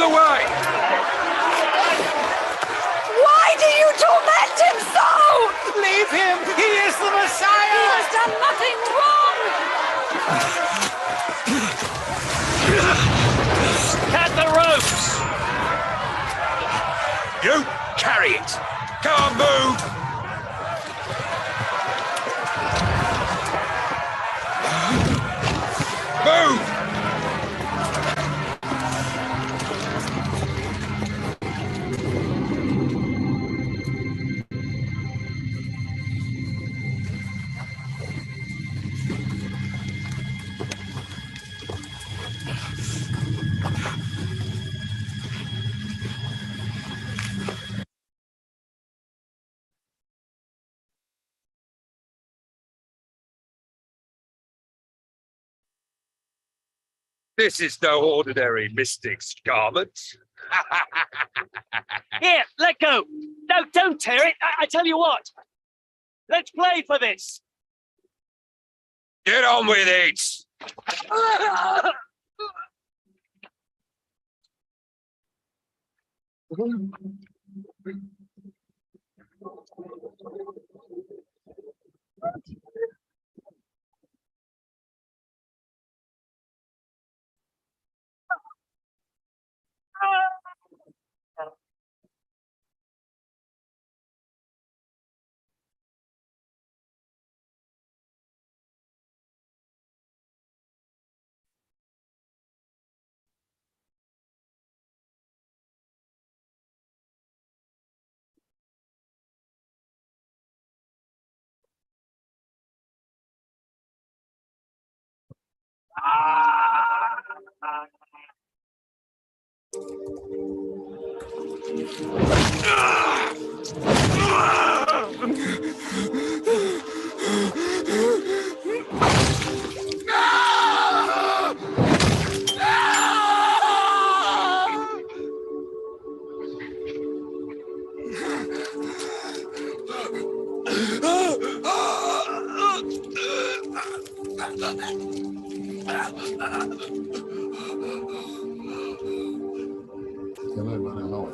the way! Why do you torment him so? Leave him! He is the Messiah! He has done nothing wrong! Cut the ropes! You carry it! Come on, move! Move! This is no ordinary mystic's garment. Here, let go. No, don't tear it. I tell you what. Let's play for this. Get on with it!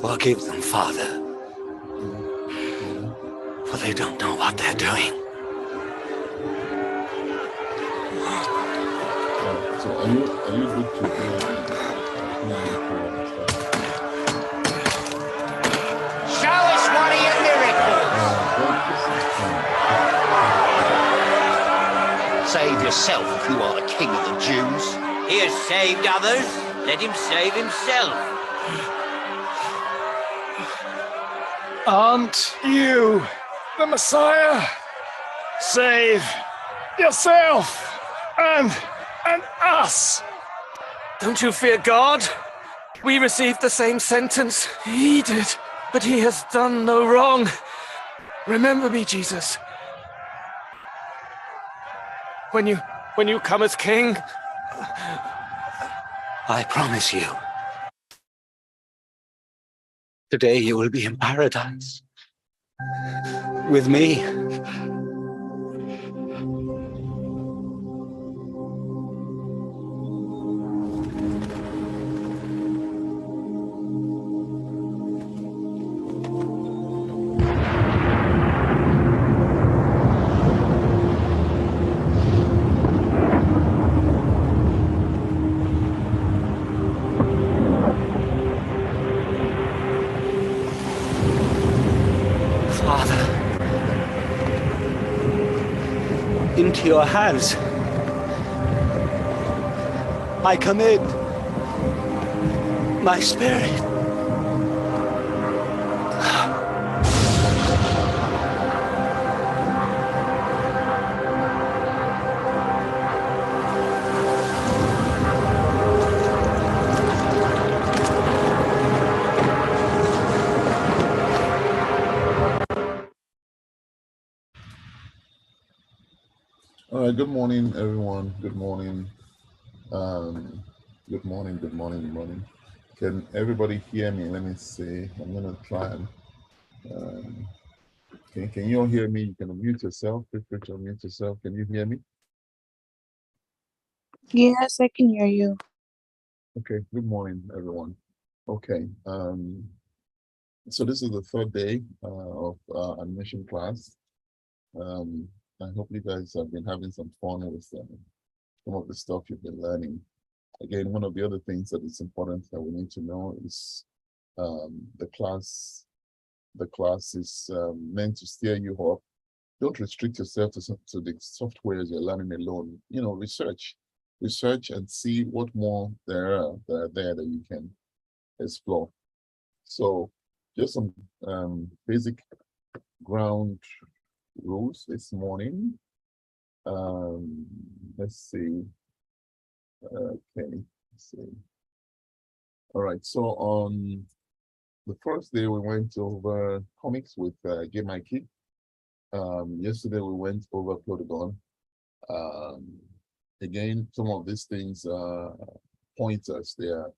Forgive them, Father, for they don't know what they're doing. So are you good to Show us one of your miracles. Save yourself if you are the king of the Jews. He has saved others. Let him save himself. Aren't you the Messiah? Save yourself and us. Don't you fear God? We received the same sentence he did, but he has done no wrong. Remember me, Jesus. When you come as king. I promise you. Today you will be in paradise with me. Into your hands I commit my spirit. All right, good morning, everyone. Good morning. Good morning. Can everybody hear me? Let me see. I'm gonna try and can you all hear me? You can unmute yourself. Feel free to unmute yourself. Can you hear me? Yes, I can hear you. Okay, good morning, everyone. Okay. So this is the third day of animation class. I hope you guys have been having some fun with some of the stuff you've been learning. Again, one of the other things that is important that we need to know is the class is meant to steer you up. Don't restrict yourself to the softwares you're learning alone. You know, research and see what more there are that you can explore. So just some basic ground rules this morning. Let's see. Okay, let's see. All right, so on the first day we went over comics with Mike. Yesterday we went over Plotagon. Again, some of these things pointers, they are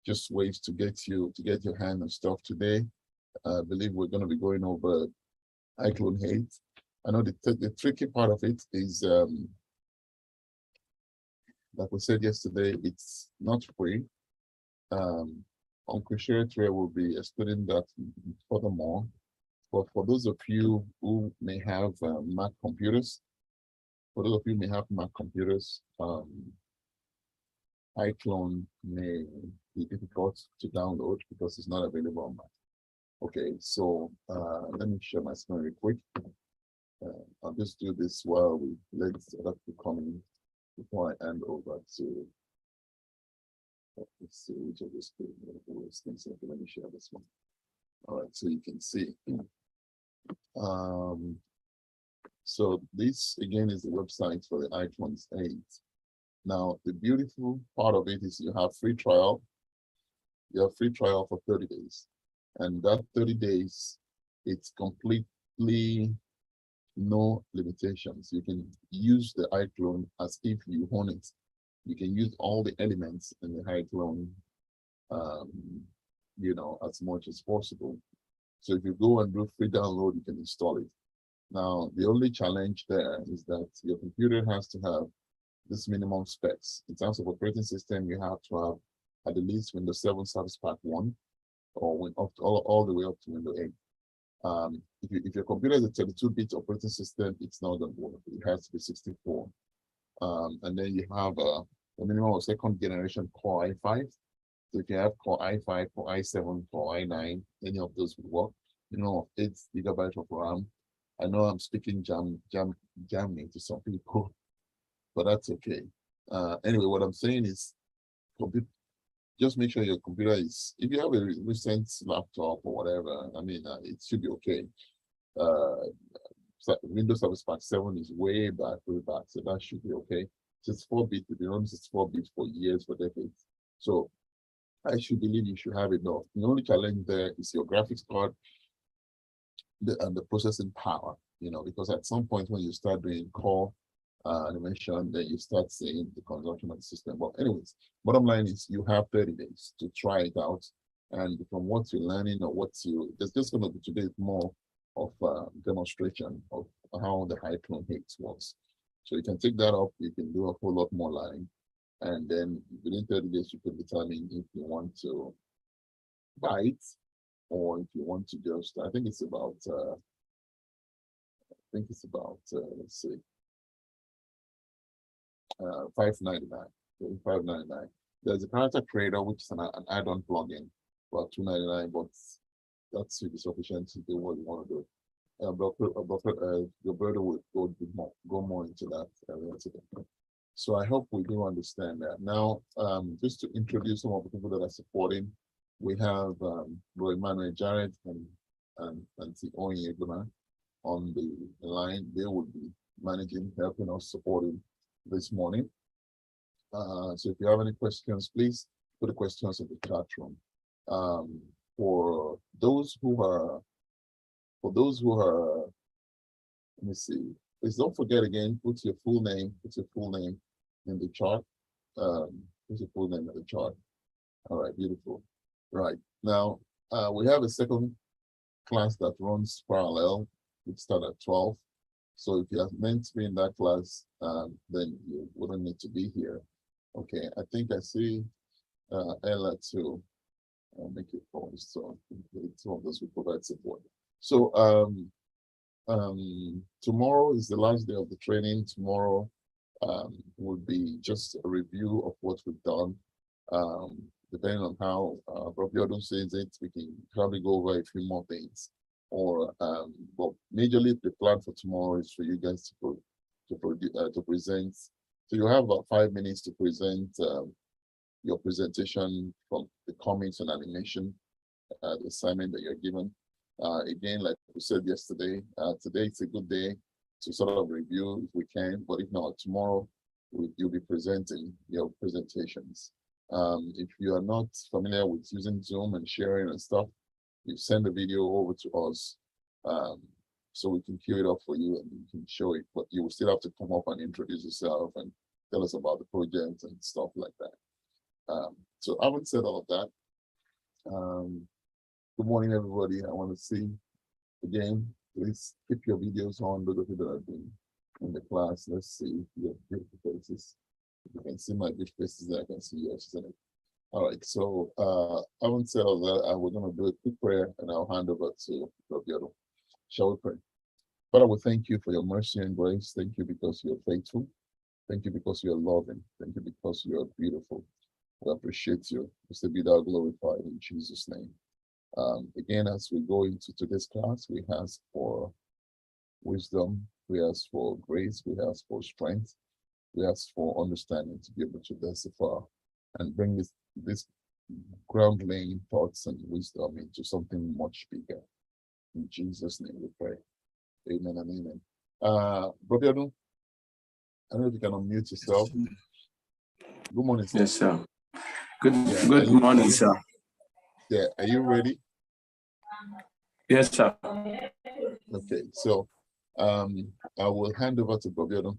just ways to get your hand on stuff. Today I believe we're going to be going over iClone Hate. I know the tricky part of it is like we said yesterday, it's not free. Uncle Sherry will be explaining that furthermore. But for those of you who may have Mac computers, iClone may be difficult to download because it's not available on Mac. Okay, so let me share my screen real quick. I'll just do this while we let other people come in before I hand over to. Let's see which of these things. Okay, let me share this one. All right, so you can see. So this again is the website for the iClone 8. Now the beautiful part of it is you have free trial. You have free trial for 30 days, and that 30 days, it's completely no limitations. You can use the iClone as if you own it. You can use all the elements in the iClone, you know, as much as possible. So if you go and do free download, you can install it. Now, the only challenge there is that your computer has to have this minimum specs. In terms of operating system, you have to have at the least Windows 7 Service Pack 1 or all the way up to Windows 8. If your computer is a 32-bit operating system, it's not going to work. It has to be 64. And then you have a minimum of second generation Core i5. So if you have Core i5, Core i7, Core i9, any of those would work. You know, 8 GB of RAM. I know I'm speaking German to some people, but that's okay. Anyway, what I'm saying is, just make sure your computer is, if you have a recent laptop or whatever, I mean, it should be okay. So Windows Service Pack 7 is way back, so that should be okay. 64-bit, if you run 64-bit for years, for decades. So I should believe you should have enough. The only challenge there is your graphics card and the processing power, you know, because at some point when you start doing core animation, then you start seeing the consumption of the system. But anyways, bottom line is you have 30 days to try it out. And from what you're learning or there's just going to be today more of a demonstration of how the iClone Hate works. So you can take that up, you can do a whole lot more learning. And then within 30 days, you can determine if you want to buy it or if you want to just, I think it's about, let's see, $5.99. $5.99. There's a character creator, which is an add-on plugin, about $2.99, but that should be sufficient to do what you want to do. Roberto will go more into that today. So I hope we do understand that. Now, just to introduce some of the people that are supporting, we have Roy Manuel Jarrett and Onye Egbuna on the line. They will be managing, helping us, supporting this morning. So if you have any questions, please put the questions in the chat room. For those who are, let me see. Please don't forget again, put your full name in the chart. Put your full name in the chart. All right, beautiful. Right, now we have a second class that runs parallel. It starts at 12. So if you are meant to be in that class, then you wouldn't need to be here. Okay, I think I see Ella too. make your calls. So some of us will provide support. So tomorrow is the last day of the training. Tomorrow will be just a review of what we've done. Depending on how Prof. Yodun says it, we can probably go over a few more things. Or but majorly the plan for tomorrow is for you guys to present. So you have about 5 minutes to present your presentation from the comics and animation, the assignment that you're given. Again, like we said yesterday, today it's a good day to sort of review if we can, but if not, tomorrow you'll be presenting your presentations. If you are not familiar with using Zoom and sharing and stuff, you send the video over to us so we can queue it up for you and you can show it, but you will still have to come up and introduce yourself and tell us about the project and stuff like that. So having said all of that, good morning, everybody. I want to see again, please keep your videos on, those of you that have been in the class. Let's see your beautiful faces. You can see my big faces there, I can see yours, isn't it? All right, so having said all that, we're going to do a quick prayer and I'll hand over to Prof. Yodun. Shall we pray? Father, we thank you for your mercy and grace. Thank you because you're faithful. Thank you because you're loving. Thank you because you're beautiful. We appreciate you. We say be thou glorified in Jesus' name. Again, as we go into today's class, we ask for wisdom, we ask for grace, we ask for strength, we ask for understanding to be able to decipher and bring this ground laying thoughts and wisdom into something much bigger. In Jesus' name we pray. Amen and amen. Brother Yodun, I don't know if you can unmute yourself. Good morning, sir. Yes, sir. Good morning, sir. Yeah, are you ready? Yes, sir. Okay, so I will hand over to Brother Yodun.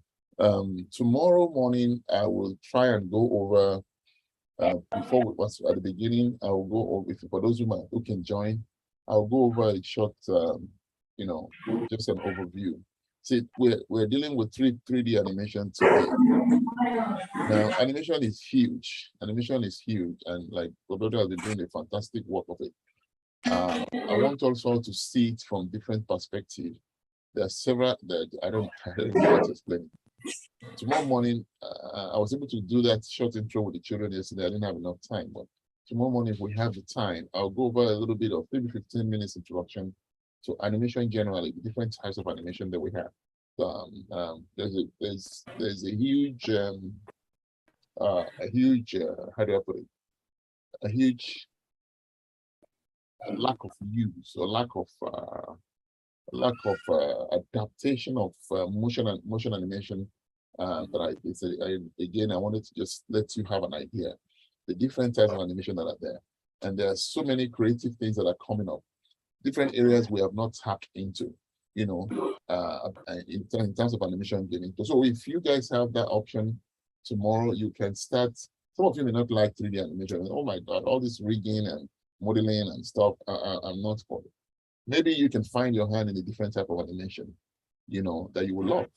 Tomorrow morning, I will try and go over, before we was at the beginning, I will go over, for those who can join, I'll go over a short, just an overview. See, we're dealing with 3D animation today. Now, animation is huge. Animation is huge, and like Roberto has been doing a fantastic work of it. I want also to see it from different perspectives. There are several that I don't know how to explain. Tomorrow morning, I was able to do that short intro with the children yesterday. I didn't have enough time, but tomorrow morning, if we have the time, I'll go over a little bit of maybe 15 minutes introduction to animation generally, the different types of animation that we have. There's a huge how do I put it? A huge lack of use or lack of adaptation of motion animation. Again, I wanted to just let you have an idea the different types of animation that are there, and there are so many creative things that are coming up. Different areas we have not tapped into, in terms of animation getting. So if you guys have that option tomorrow, you can start. Some of you may not like 3D animation. Oh my God, all this rigging and modeling and stuff, I'm not for it. Maybe you can find your hand in a different type of animation, that you will love.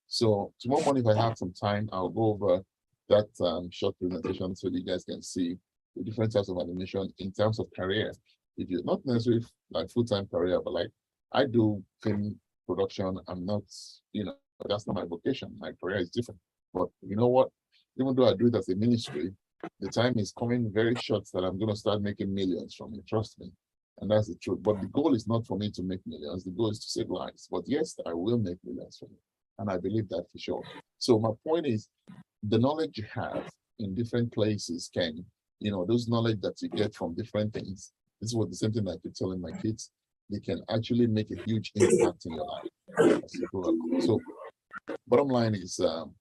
So tomorrow morning, if I have some time, I'll go over that short presentation so you guys can see the different types of animation in terms of career. If you're not necessarily like full-time career, but like I do film production, I'm not, that's not my vocation. My career is different. But you know what? Even though I do it as a ministry, the time is coming very short that I'm going to start making millions from it. Trust me. And that's the truth. But the goal is not for me to make millions. The goal is to save lives. But yes, I will make millions from it. And I believe that for sure. So my point is, the knowledge you have in different places can, those knowledge that you get from different things. This is what the same thing I keep telling my kids. They can actually make a huge impact in your life. So bottom line is, so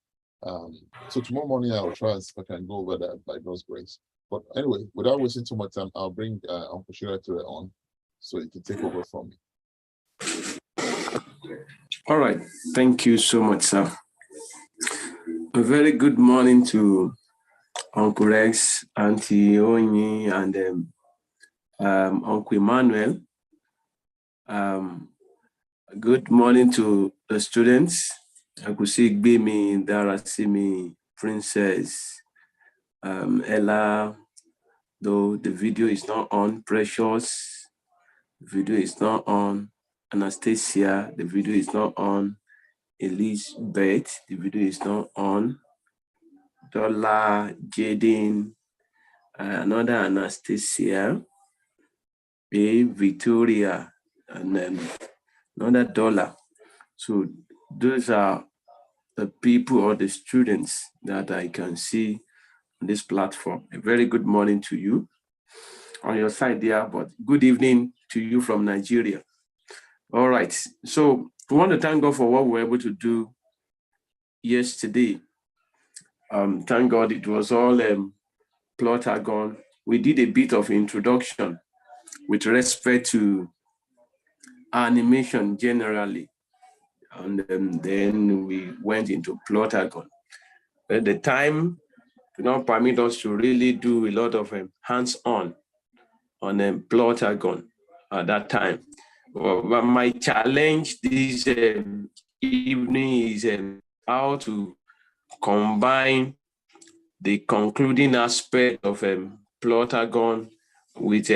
tomorrow morning I'll try if I can go over that by God's grace. But anyway, without wasting too much time, I'll bring Uncle Shirature on so he can take over from me. All right. Thank you so much, sir. A very good morning to Uncle Rex, Auntie Onyi, and Uncle Emmanuel. Good morning to the students. I could see Gbemi, Darasimi, Princess, Ella, though the video is not on. Precious, the video is not on. Anastasia, the video is not on. Elizabeth, the video is not on. Dola, Jaden, another Anastasia, Victoria, and then another Dola. So those are the people or the students that I can see on this platform. A very good morning to you on your side there, but good evening to you from Nigeria. All right, so we want to thank God for what we were able to do yesterday. Thank God it was all Plotagon. We did a bit of introduction with respect to animation generally, and then we went into Plotagon. At the time did not permit us to really do a lot of hands-on on Plotagon at that time. But my challenge this evening is how to combine the concluding aspect of Plotagon with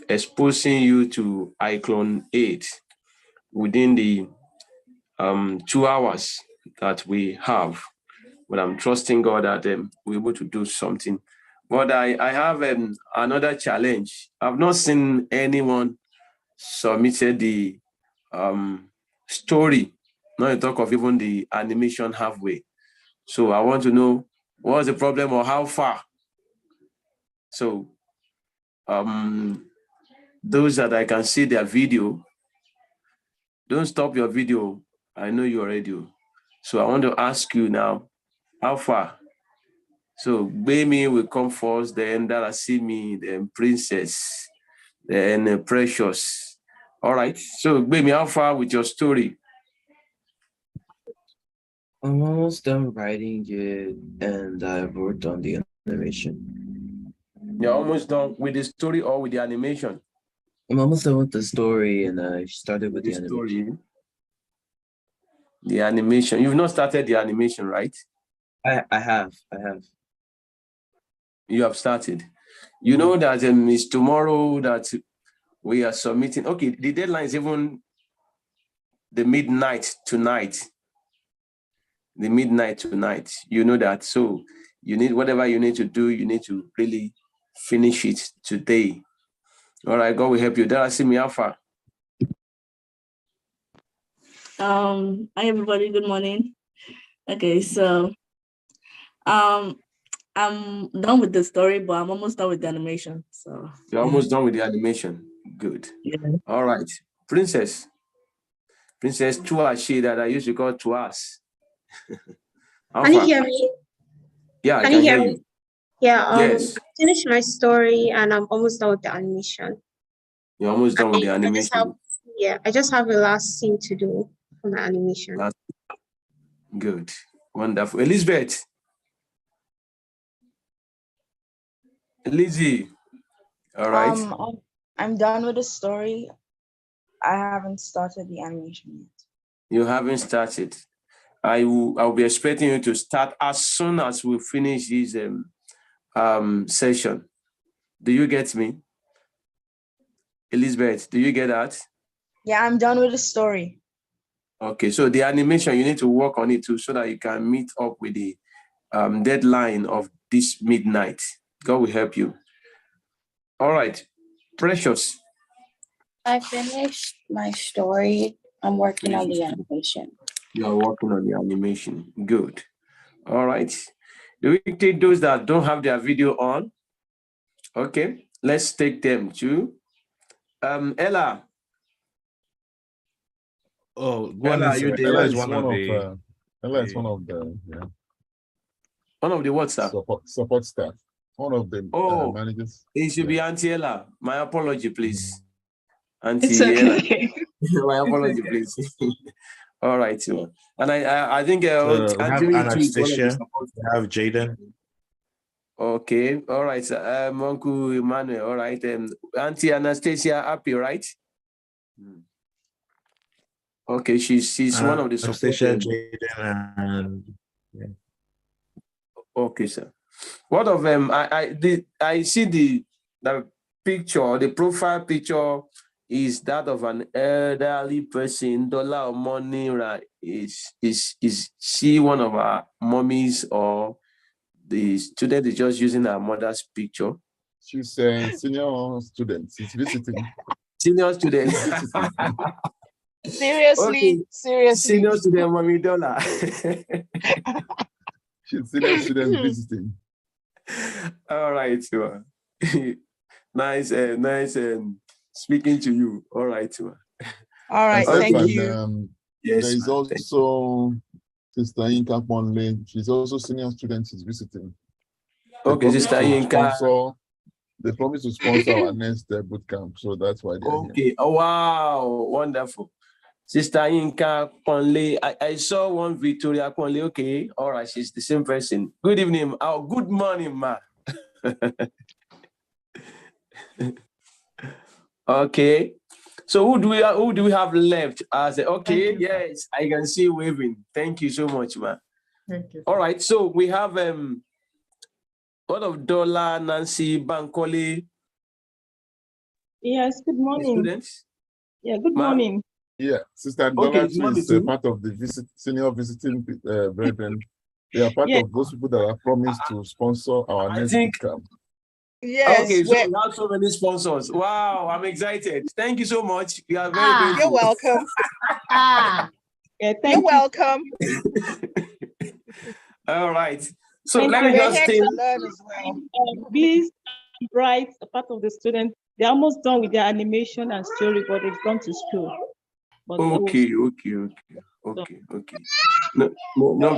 exposing you to iClone 8 within the 2 hours that we have. But I'm trusting God that we're able to do something. But I have another challenge. I've not seen anyone submitted the story, not to talk of even the animation halfway. So I want to know what's the problem or how far. So those that I can see their video, don't stop your video. I know you already do. So I want to ask you now, how far? So Baby will come first, then Darasimi, then Princess, then Precious. All right. So Baby, how far with your story? I'm almost done writing it, and I've worked on the animation. You're almost done with the story or with the animation? I'm almost done with the story, and I started with the story. animation. The animation. You've not started the animation, right? I have. You have started. You know that it's tomorrow that we are submitting. Okay, the deadline is even the midnight tonight. The midnight tonight. You know that. So you need whatever you need to do, you need to really finish it today. All right, God will help you. Darasimi Alpha. Hi everybody, good morning. Okay, so I'm done with the story, but I'm almost done with the animation. So you're almost done with the animation. Good. Yeah. All right. Princess Tuashi that I used to call Tuas. Can you hear me? Yeah, I can hear you. Yeah, yes. I finished my story and I'm almost done with the animation. You're almost done with the animation. I just have a last scene to do for my animation. Good. Wonderful. Elizabeth. Lizzie. All right. I'm done with the story. I haven't started the animation yet. You haven't started. I'll be expecting you to start as soon as we finish this session. Do you get me? Elizabeth, do you get that? Yeah, I'm done with the story. Okay, so the animation, you need to work on it too so that you can meet up with the deadline of this midnight. God will help you. All right, Precious. I finished my story. I'm working on the animation. You are working on the animation. Good. All right. Do we take those that don't have their video on? Okay, let's take them to Ella. Oh, Ella is one of the. Ella is one of the one of the what, sir? Support staff. One of the managers. It should be Auntie Ella. My apology, please. Auntie Ella. My apology, please. All right, so and I think we have Anastasia. We have Jaden. Okay, all right, sir. Uncle Emmanuel. All right, Auntie Anastasia, happy, right? Okay, she's one of the Anastasia, Jaden, and okay, sir. What of I see the picture, the profile picture is that of an elderly person, dollar or money, right? Is she one of our mommies, or the student is just using her mother's picture? She's a senior student. She's visiting. Senior student. Seriously, Okay. seriously. Senior student, mommy dollar. She's senior student visiting. All right, sure. Nice, nice speaking to you. All right, sure. All right, Aside thank from, you. Yes, there is also Sister Yinka Ponle. She's also senior student. She's visiting. Okay, Sister Yinka. They promised to sponsor our next boot camp, so that's why they're here. Okay. Oh, wow, wonderful. Sister Yinka Ponle. I saw one Victoria Ponle. Okay, all right, she's the same person. Good evening. Oh, good morning, ma. Okay. So who do we have left? Okay, yes, I can see waving. Thank you so much, ma. Thank you. All right, so we have what of Dola, Nancy, Bankole? Yes, good morning. Students? Yeah, good morning. Yeah, Sister Dola is part of the senior visiting brethren. They are part of those people that are promised to sponsor our next boot camp. Yes. Okay, so we have so many sponsors. Wow, I'm excited. Thank you so much. You are very grateful. You're welcome. Yeah, You're welcome. All right. So let me just say, These bright part of the students, they're almost done with their animation and story, but they've gone to school. But okay. No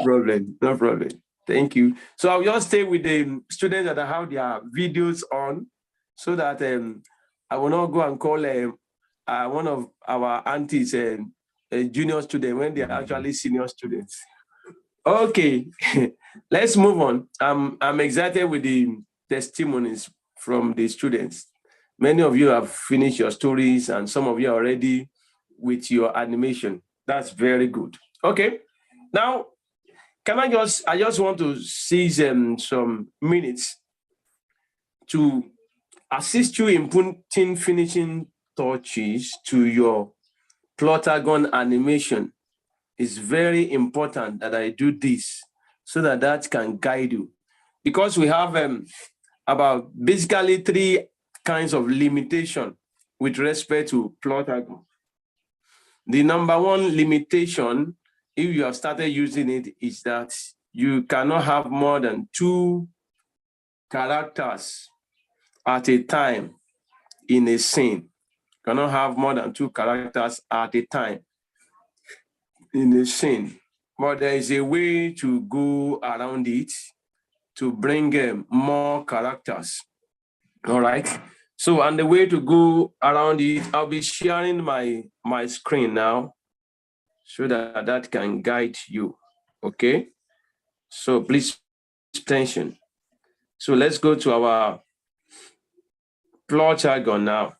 problem. No problem. Thank you. So I'll just stay with the students that have their videos on, so that I will not go and call one of our aunties a junior student when they are actually senior students. Okay, let's move on. I'm excited with the testimonies from the students. Many of you have finished your stories, and some of you are already with your animation. That's very good. Okay, now I just want to seize some minutes to assist you in putting finishing touches to your Plotagon animation. It's very important that I do this so that can guide you, because we have about basically 3 kinds of limitation with respect to Plotagon. The number 1 limitation, if you have started using it, is that you cannot have more than 2 characters at a time in a scene. You cannot have more than 2 characters at a time in a scene. But there is a way to go around it to bring more characters. All right. So, and the way to go around it, I'll be sharing my screen now, so that can guide you. Okay. So please pay attention. So let's go to our Plotagon now.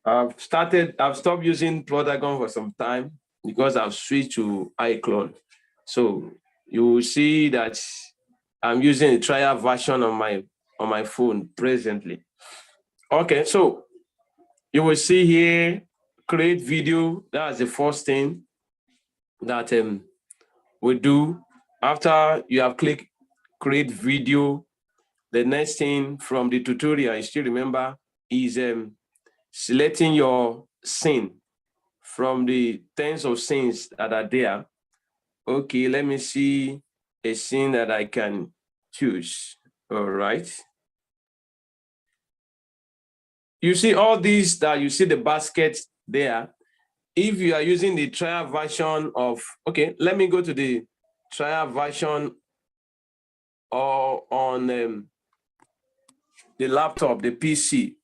I've stopped using Plotagon for some time because I've switched to iClone. So you will see that I'm using a trial version on my phone presently. Okay, so you will see here, create video. That's the first thing that we do. After you have clicked create video, the next thing from the tutorial, you still remember, is selecting your scene from the tens of scenes that are there. Okay, let me see a scene that I can choose. All right. You see all these that you see the basket there. If you are using the trial version of, okay, let me go to the trial version or on the laptop, the PC.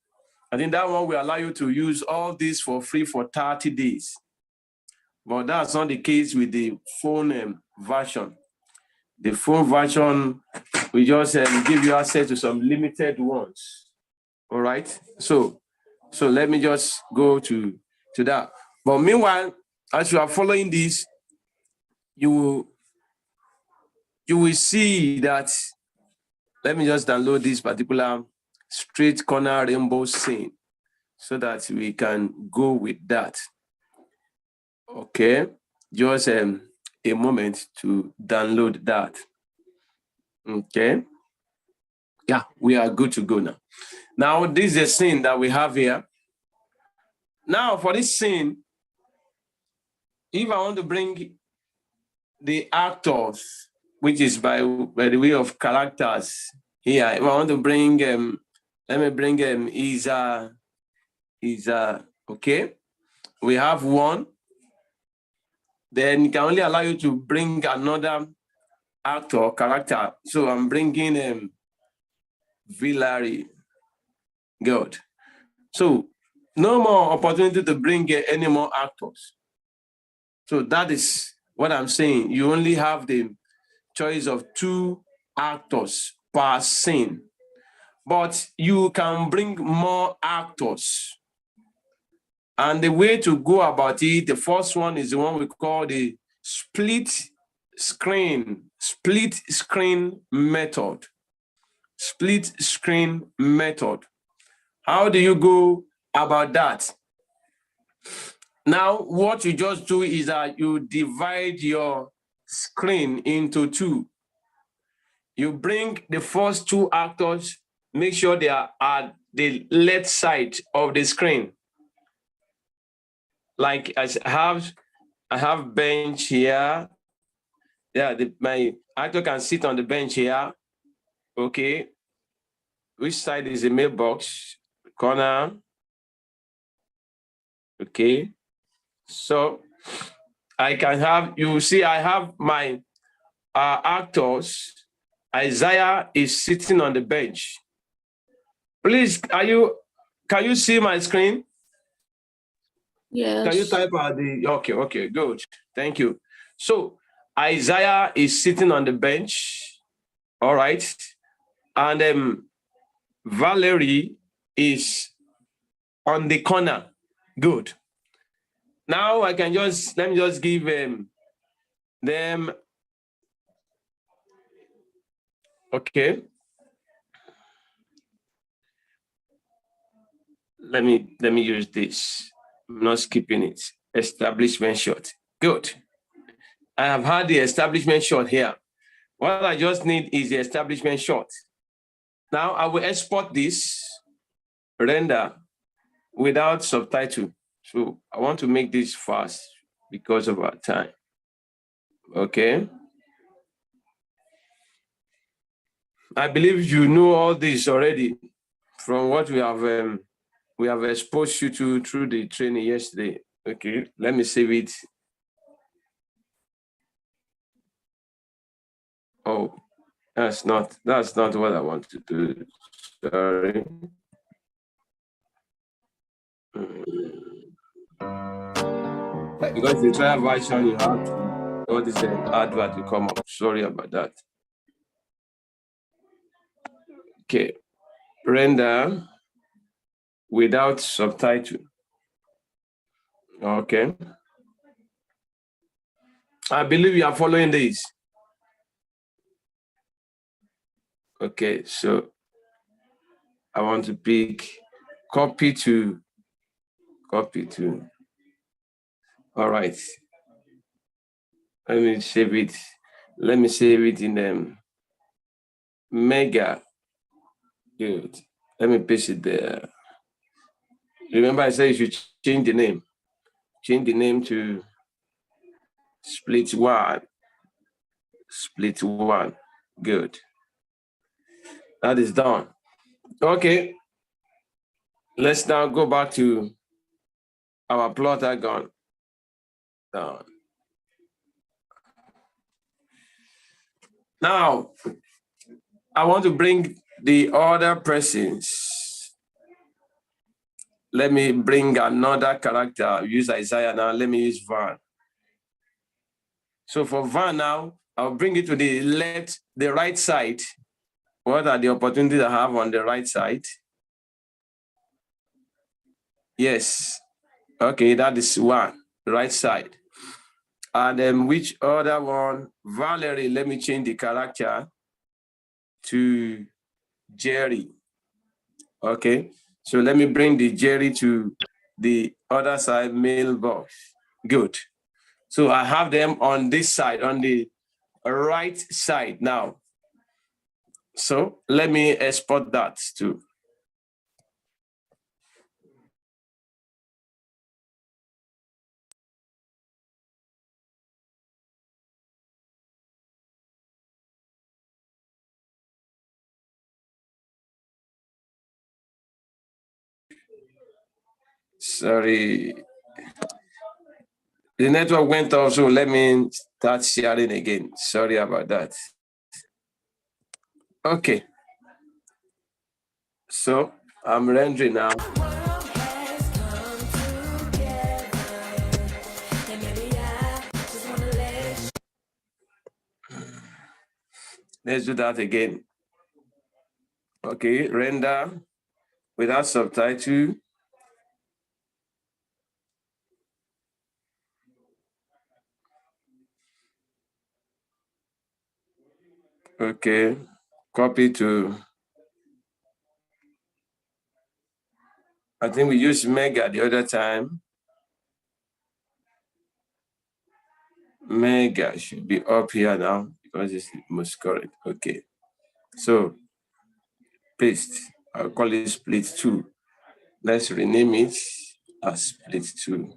I think that one will allow you to use all this for free for 30 days. But that's not the case with the phone version. The phone version will just give you access to some limited ones. All right. So let me just go to that. But meanwhile, as you are following this, you will see that let me just download this particular straight corner rainbow scene so that we can go with that. Okay, just a moment to download that. Okay, yeah, we are good to go now. Now, this is a scene that we have here. Now, for this scene, if I want to bring the actors, which is by the way of characters here, if I want to bring, let me bring Isa, okay? We have one. Then it can only allow you to bring another actor, character. So I'm bringing Villari. Good. So no more opportunity to bring any more actors. So that is what I'm saying. You only have the choice of 2 actors per scene, but you can bring more actors. And the way to go about it, the first one is the one we call the split screen method. Split screen method. How do you go about that? Now, what you just do is that you divide your screen into 2. You bring the first 2 actors, make sure they are at the left side of the screen. Like I have bench here. Yeah, my actor can sit on the bench here. Okay. Which side is the mailbox? Corner. Okay. So I can have, you see, I have my actors. Isaiah is sitting on the bench. Please, can you see my screen? Yes. Can you type out the, okay, good. Thank you. So Isaiah is sitting on the bench. All right. And Valerie is on the corner. Good. Now I can let me just give them, okay. Let me use this. I'm not skipping it. Establishment shot. Good. I have had the establishment shot here. What I just need is the establishment shot. Now I will export this, render without subtitle. So I want to make this fast because of our time. Okay. I believe you know all this already from what we have exposed you to through the training yesterday. Okay, let me save it. Oh, that's not what I want to do. Sorry. Because the trial version, you have to, all this advert will come up. Sorry about that. Okay, render without subtitle. Okay. I believe you are following this. Okay, so I want to pick copy to. All right. Let me save it. Let me save it in Mega. Good. Let me paste it there. Remember, I said you should change the name. Change the name to split one. Split one. Good. That is done. Okay. Let's now go back to our plotter gun. Done. Now, I want to bring the other persons. Let me bring another character. Use Isaiah now. Let me use Van. So for Van now, I'll bring it to the right side. What are the opportunities I have on the right side? Yes. Okay, that is one, right side. And then which other one? Valerie, let me change the character to Jerry. Okay, so let me bring the Jerry to the other side mailbox. Good. So I have them on this side, on the right side now. So let me export that too. Sorry. The network went off, so let me start sharing again. Sorry about that. Okay. So I'm rendering now. Let's do that again. Okay, render without subtitle. Okay, copy to, I think we used Mega the other time. Mega should be up here now because it's the most correct. Okay, so paste. I'll call it split 2. Let's rename it as split 2.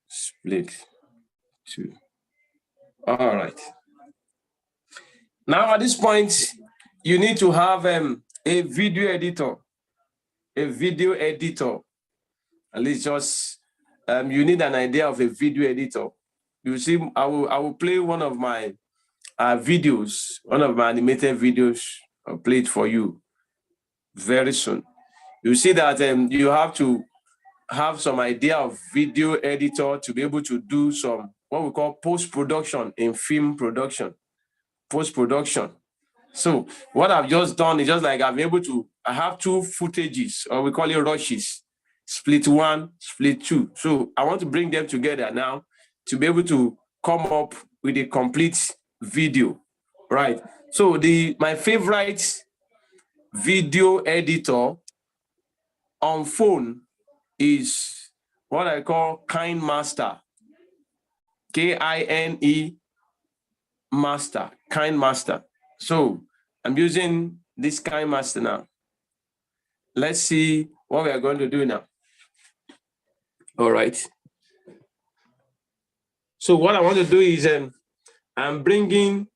Split 2. All right. Now at this point, you need to have a video editor. A video editor. At least just you need an idea of a video editor. You see, I will play one of my videos, one of my animated videos. I'll play it for you very soon. You see that you have to have some idea of video editor to be able to do some what we call post-production in film production. Post-production. So what I've just done is just like I have 2 footages, or we call it rushes, split 1, split 2. So I want to bring them together now to be able to come up with a complete video, right? So my favorite video editor on phone is what I call KineMaster, K-I-N-E Master, KineMaster. So I'm using this KineMaster now. Let's see what we are going to do now. All right. So what I want to do is I'm bringing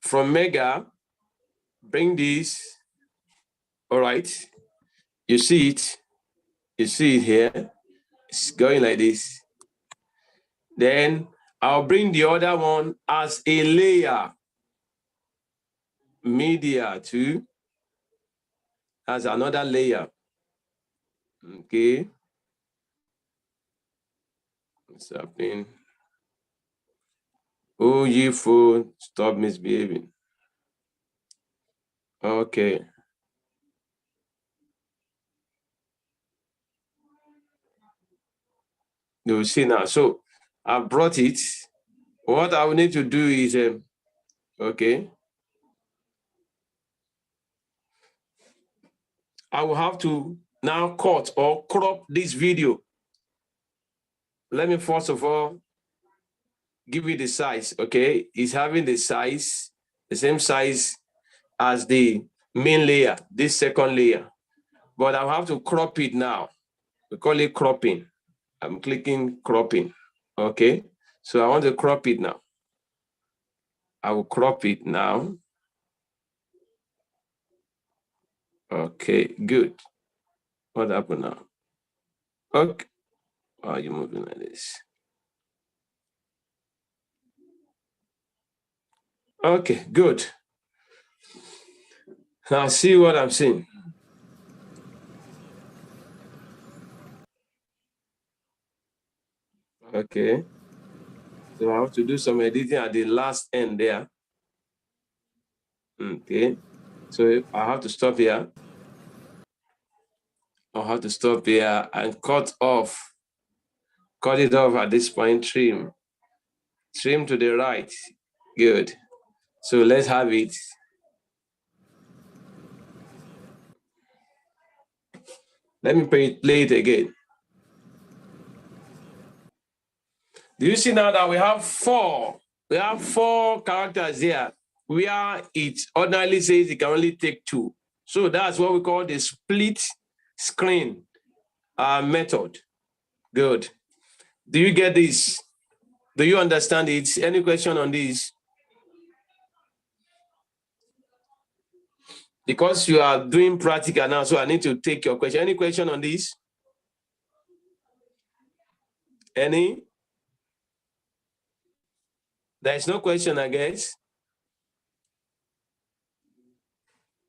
from Mega, bring this. All right. You see it. You see it here. It's going like this. Then I'll bring the other one as a layer. Media too. As another layer. Okay. What's happening? Oh, ye fool, stop misbehaving. Okay. You will see now. So I brought it. What I will need to do is, okay. I will have to now cut or crop this video. Let me first of all give you the size, okay? It's having the size, the same size as the main layer, this second layer. But I'll have to crop it now. We call it cropping. I'm clicking cropping, okay? So I want to crop it now. I will crop it now. Okay, good. What happened now? Okay. Why are you moving like this? Okay, good. Now see what I'm seeing. Okay. So I have to do some editing at the last end there. Okay. So I have to stop here. I'll have to stop here and cut it off at this point, trim to the right. Good. So let's have it. Let me play it again. Do you see now that we have four? We have 4 characters here where it ordinarily says it can only take 2. So that's what we call the split screen method. Good. Do you get this? Do you understand it? Any question on this? Because you are doing practical now, so I need to take your question. Any question on this? Any? There is no question, I guess.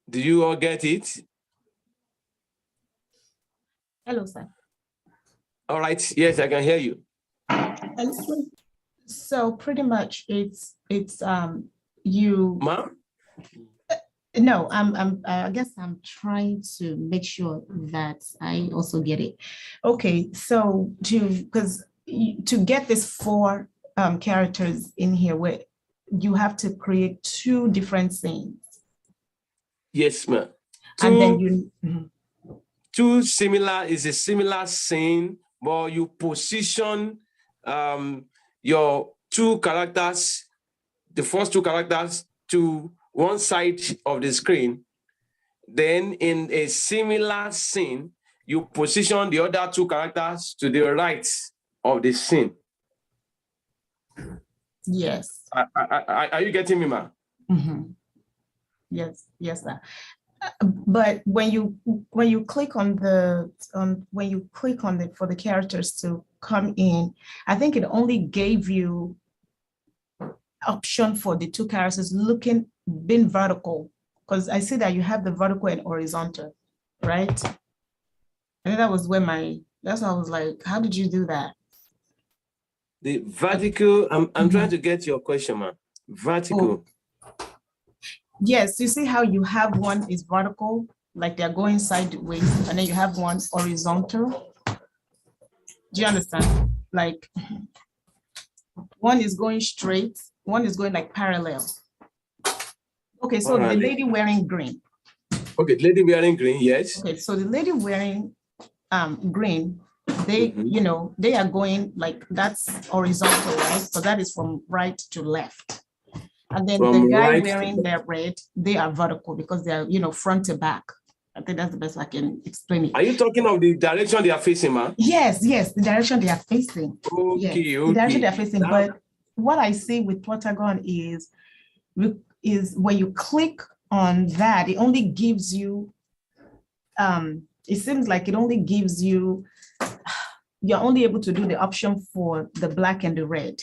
Do you all get it? Hello, sir. All right. Yes, I can hear you. So pretty much it's you. Ma'am? No, I guess I'm trying to make sure that I also get it. Okay, so to get this 4 characters in here, where you have to create 2 different scenes. Yes, ma'am. And then you 2 similar is a similar scene, but you position your 2 characters, the first 2 characters, to one side of the screen. Then in a similar scene, you position the other 2 characters to the right of the scene. Yes. Are you getting me, ma'am? Yes, yes, sir. But when you click on the for the characters to come in, I think it only gave you option for the 2 characters being vertical, because I see that you have the vertical and horizontal, right? And that was where that's why I was like, how did you do that? The vertical, I'm trying to get your question, ma'am. Vertical. Oh. Yes, you see how you have one is vertical, like they're going sideways, and then you have one horizontal. Do you understand? Like one is going straight, one is going like parallel. Okay, so the lady wearing green. Okay, lady wearing green, yes. Okay, so the lady wearing green, they they are going like that's horizontal, right? So that is from right to left. And then the guy wearing their red, they are vertical because they are front to back. I think that's the best I can explain it. Are you talking of the direction they are facing, ma'am? Yes, the direction they are facing. Okay, yes, okay. The direction they are facing. But what I see with Plotagon is when you click on that, it only gives you, it seems like it only gives you, you're only able to do the option for the black and the red.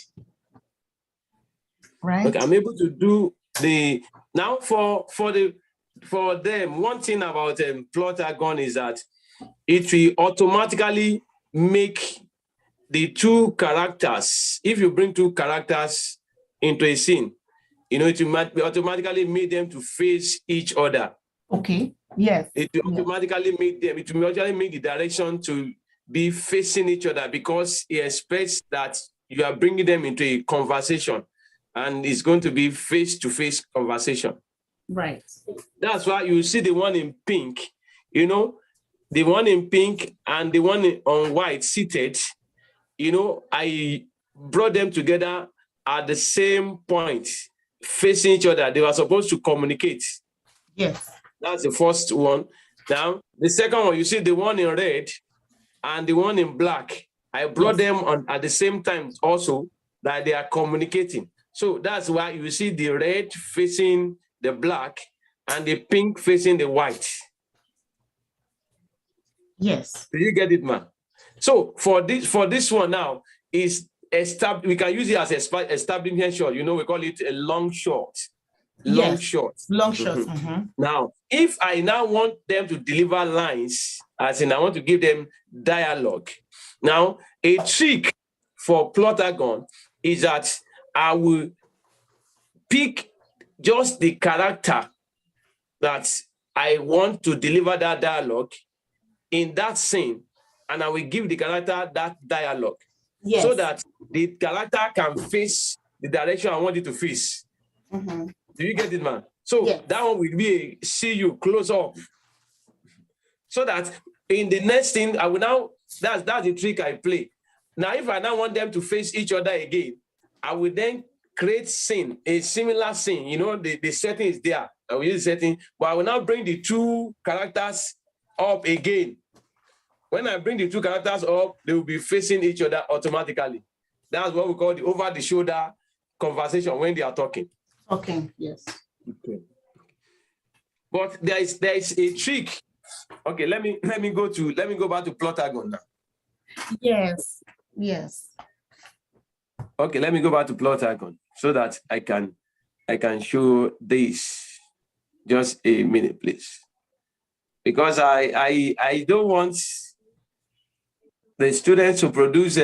Right. Okay, I'm able to do the, now for them, one thing about Plotagon is that it will automatically make the 2 characters, if you bring 2 characters into a scene, it will automatically make them to face each other. Okay, yes. It will automatically make them, it will actually make the direction to be facing each other, because it expects that you are bringing them into a conversation, and it's going to be face-to-face conversation. Right. That's why you see the one in pink, the one in pink and the one on white seated, I brought them together at the same point, facing each other. They were supposed to communicate. Yes. That's the first one. Now, the second one, you see the one in red and the one in black. I brought them on at the same time also, that they are communicating. So that's why you see the red facing the black and the pink facing the white. Yes. Do you get it, man? So for this one now, is we can use it as establishment shot. We call it a long shot. Long shot. Long shot. Now, if I now want them to deliver lines, as in I want to give them dialogue. Now, a trick for Plotagon is that I will pick just the character that I want to deliver that dialogue in that scene, and I will give the character that dialogue, so that the character can face the direction I want it to face. Do you get it, man? So that one will be a see you close up, so that in the next thing, I will now, that's the trick I play. Now, if I now want them to face each other again, I will then create scene, a similar scene. You know, the setting is there. I will use the setting, but I will now bring the two characters up again. When I bring the two characters up, they will be facing each other automatically. That's what we call the over-the-shoulder conversation when they are talking. Okay, yes. Okay. But there is a trick. Okay, let me go back to Plotagon now. Yes, yes. Okay, let me go back to Plotagon so that I can show this. Just a minute, please. Because I don't want the students to produce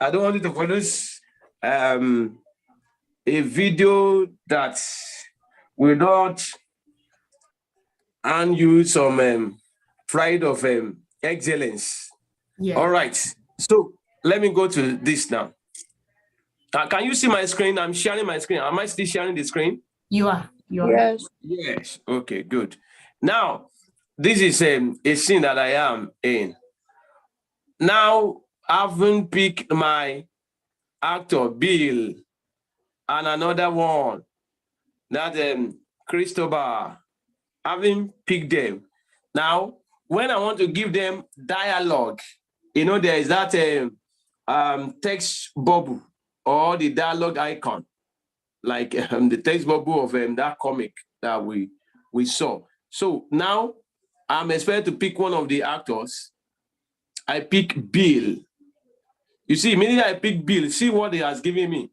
I don't want you to produce a video that will not earn you some pride of excellence. Yeah. All right. So let me go to this now. Can you see my screen? I'm sharing my screen. Am I still sharing the screen? You are. Yes. Yes. Okay, good. Now, this is a scene that I am in. Now, I've picked my actor, Bill, and another one, that Cristobal. Having picked them. Now, when I want to give them dialogue, you know, there is that text bubble or the dialogue icon, like the text bubble of that comic that we saw. So now I'm expected to pick one of the actors. I pick Bill. You see, immediately I pick Bill, see what he has given me.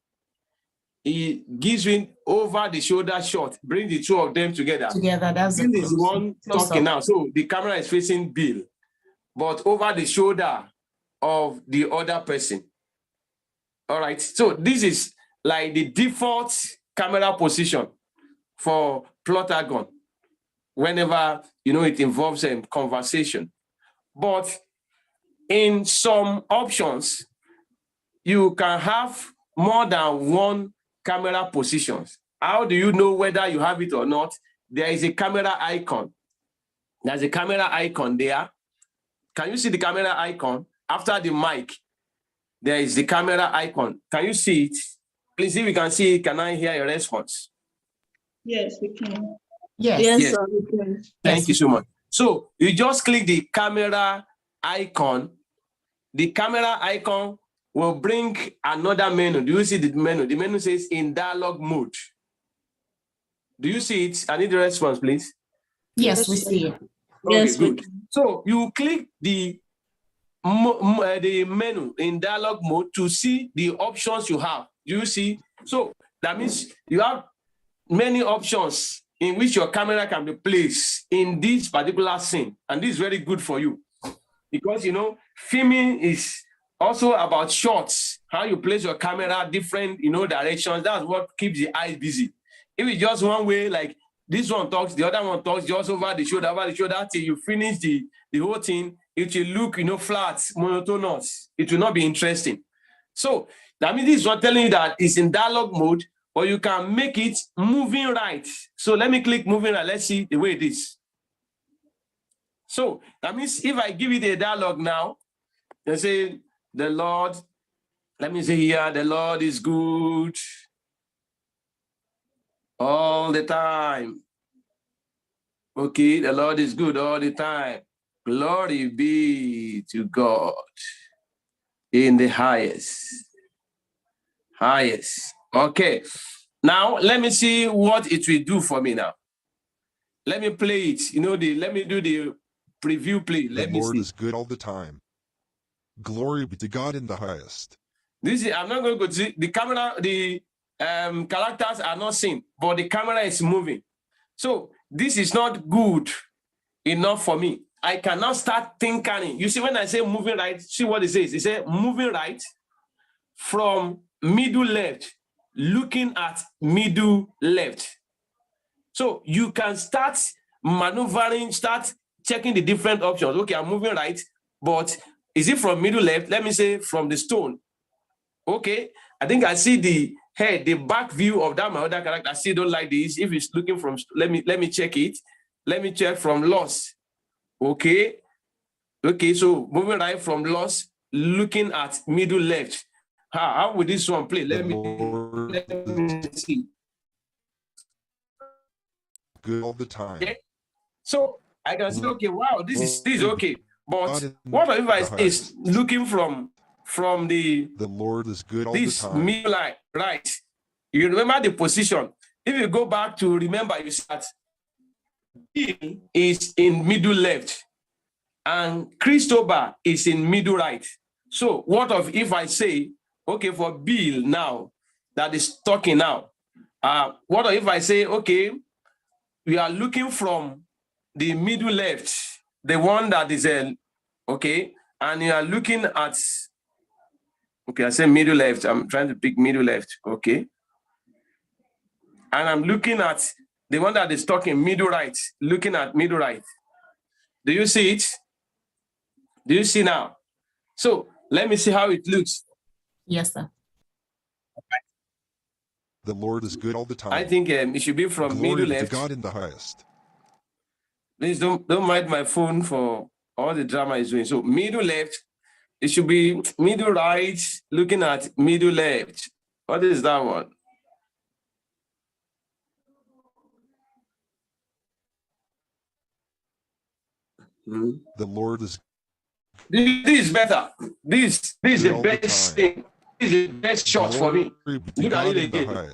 He gives me over the shoulder shot, bring the two of them together. That's Bill is one talking now. So the camera is facing Bill, but over the shoulder of the other person. All right. So this is like the default camera position for Plotagon whenever, you know, it involves a conversation. But in some options, you can have more than one camera positions. How do you know whether you have it or not? There is a camera icon. There's a camera icon there. Can you see the camera icon? After the mic, there is the camera icon. Can you see it? Please, if you can see it, can I hear your response? Yes, we can. Yes. Sir, we can. Thank you so much. So you just click the camera icon. The camera icon will bring another menu. Do you see the menu? The menu says in dialogue mode. Do you see it? I need the response, please. Yes, we see it. Okay, Yes, good. So you click the menu in dialogue mode to see the options you have. Do you see? So that means you have many options in which your camera can be placed in this particular scene. And this is very good for you because, you know, filming is also about shots, how you place your camera, different, you know, directions. That's what keeps the eyes busy. If it's just one way, like this one talks, the other one talks, just over the shoulder, till you finish the whole thing, it will look, you know, flat, monotonous. It will not be interesting. So that means this is not telling you that it's in dialogue mode, or you can make it moving right. So let me click moving right. Let's see the way it is. So that means if I give it a dialogue now, they say, the Lord, let me say here, the Lord is good all the time. Okay, the Lord is good all the time. Glory be to God in the highest. Highest. Okay. Now, let me see what it will do for me now. Let me play it. You know, let me do the preview play. Let me see. The Lord is good all the time. Glory be to God in the highest. This is, I'm not going to go see the camera, the characters are not seen, but the camera is moving. So this is not good enough for me. I cannot start thinking. You see, when I say moving right, see what it says. It says moving right from middle left, looking at middle left. So you can start maneuvering, start checking the different options. Okay, I'm moving right, but is it from middle left? Let me say from the stone. Okay, I think I see the head, the back view of that my other character. I still don't like this. If it's looking from, let me check it. let me check from loss. Okay. Okay, so moving right from loss, looking at middle left. How would this one play? Let me see. Good all the time. Okay. So I can say, okay, wow, this is okay. But what if I is looking from the Lord is good all this the time. middle line, right? You remember the position. If you go back to remember, you see that Bill is in middle left and Christopher is in middle right. So what if I say, okay, for Bill now that is talking now, what if I say, okay, we are looking from the middle left, the one that is okay, and you are looking at, okay, I say middle left, I'm trying to pick middle left, okay, and I'm looking at the one that is talking middle right, looking at middle right. Do you see it? Do you see now? So let me see how it looks. Yes, sir. The Lord is good all the time. I think it should be from Glory middle to left. God in the highest. Please don't mind my phone for all the drama is doing. So middle left, it should be middle right, looking at middle left. What is that one? The Lord is. This is better. This is the best thing. This is the best shot for me. Look at it again.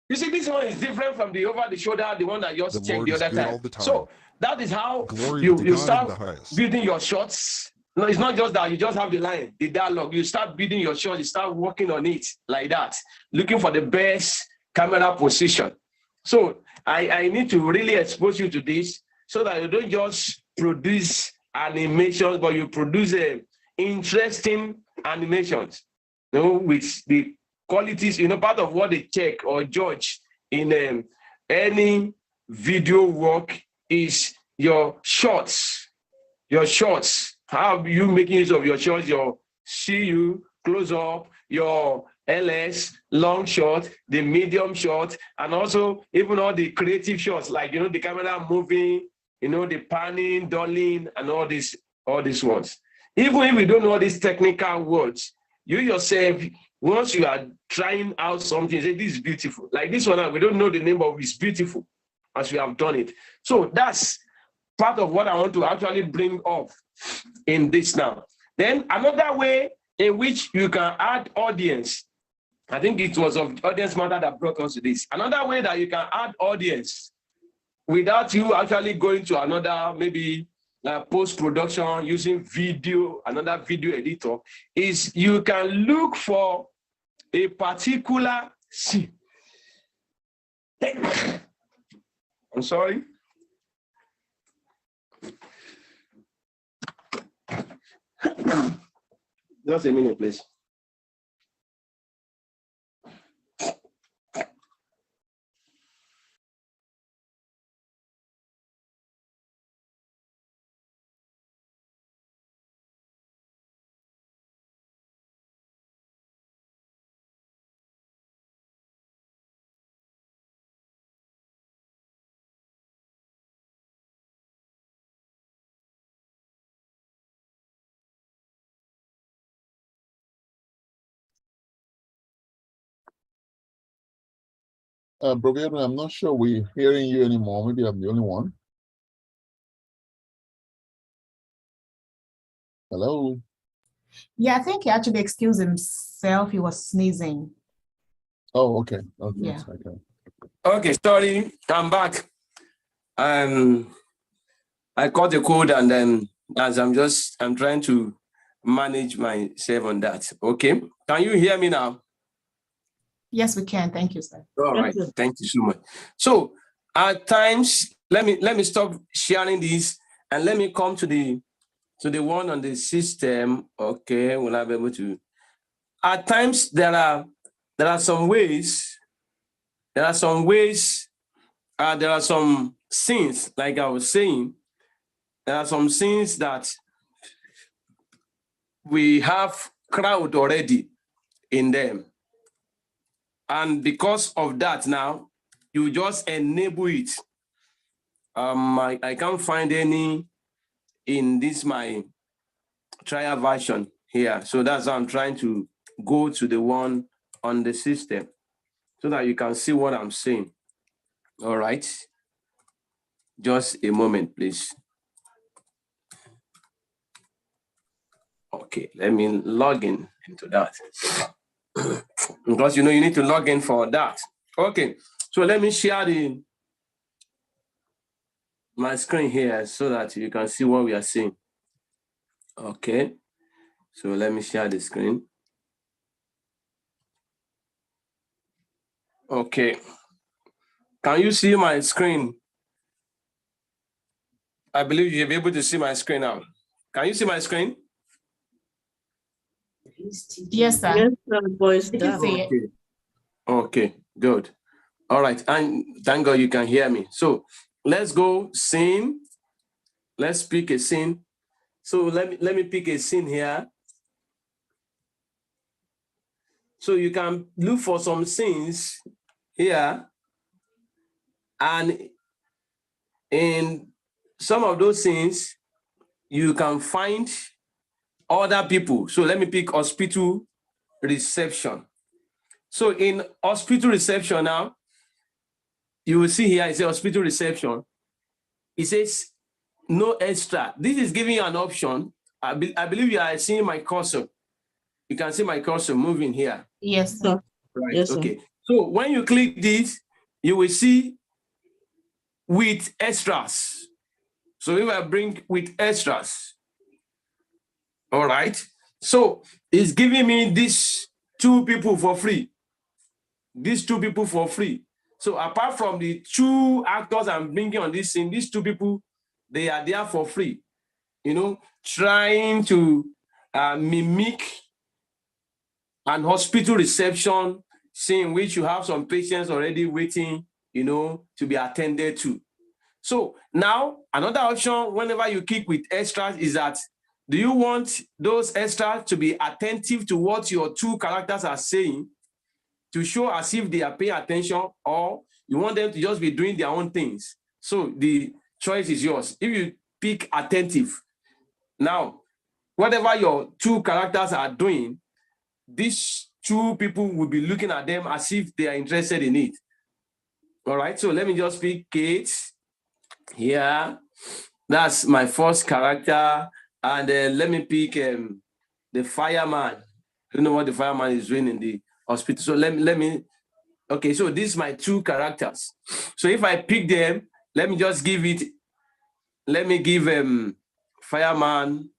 You see, this one is different from the over the shoulder, the one that you just checked the other time. So that is how you start building your shots. No, it's not just that you just have the line, the dialogue. You start building your shots, you start working on it like that, looking for the best camera position. So I need to really expose you to this so that you don't just produce animations, but you produce interesting animations, you know, with the qualities, you know, part of what they check or judge in any video work is your shots. Your shots. How are you making use of your shots? Your CU, close up, your LS, long shot, the medium shot, and also even all the creative shots, like, you know, the camera moving, you know, the panning, dolling, and all these ones. Even if you don't know all these technical words, you yourself, once you are trying out something, say this is beautiful. Like this one, we don't know the name, but it's beautiful as we have done it. So that's part of what I want to actually bring up in this now. Then another way in which you can add audience, I think it was of audience matter that brought us to this. Another way that you can add audience without you actually going to another, maybe post-production using video, another video editor, is you can look for a particular scene. I'm sorry. Just a minute, please. Brother, I'm not sure we're hearing you anymore. Maybe I'm the only one. Hello? Yeah, I think he actually excused himself. He was sneezing. Oh, okay. Okay. Yeah. Okay. Okay, sorry, I'm back. I caught the cold, and then as I'm trying to manage myself on that. Okay, can you hear me now? Yes, we can. Thank you, sir. All right, thank you so much. So at times, let me stop sharing this and let me come to the one on the system. Okay, will I be able to? At times there are some ways. There are some ways. There are some scenes, like I was saying. There are some scenes that we have crowd already in them. And because of that now, you just enable it. I can't find any in this my trial version here. So that's why I'm trying to go to the one on the system so that you can see what I'm saying. All right. Just a moment, please. Okay, let me log in into that. Because you need to log in for that. Okay, so let me share my screen here so that you can see what we are seeing. Okay, so let me share the screen. Okay, can you see my screen? I believe you'll be able to see my screen now. Can you see my screen? Yes, sir. Yes, sir, voice I can see it. Okay, good. All right, and thank God you can hear me. So let's go scene. Let's pick a scene. So let me pick a scene here. So you can look for some scenes here, and in some of those scenes, you can find other people. So let me pick hospital reception. So in hospital reception now, you will see here, it says hospital reception. It says no extra. This is giving you an option. I believe you are seeing my cursor. You can see my cursor moving here. Yes, sir. Right, Yes, sir. okay. So when you click this, you will see with extras. So if I bring with extras, all right. So it's giving me these two people for free. These two people for free. So apart from the two actors I'm bringing on this scene, these two people, they are there for free. Trying to mimic an hospital reception scene, which you have some patients already waiting, to be attended to. So now another option, whenever you click with extras, is that do you want those extras to be attentive to what your two characters are saying, to show as if they are paying attention, or you want them to just be doing their own things? So the choice is yours. If you pick attentive, now, whatever your two characters are doing, these two people will be looking at them as if they are interested in it. All right, so let me just pick Kate here. That's my first character. And let me pick the fireman. I don't know what the fireman is doing in the hospital. So let me, okay, so these are my two characters. So if I pick them, let me just give fireman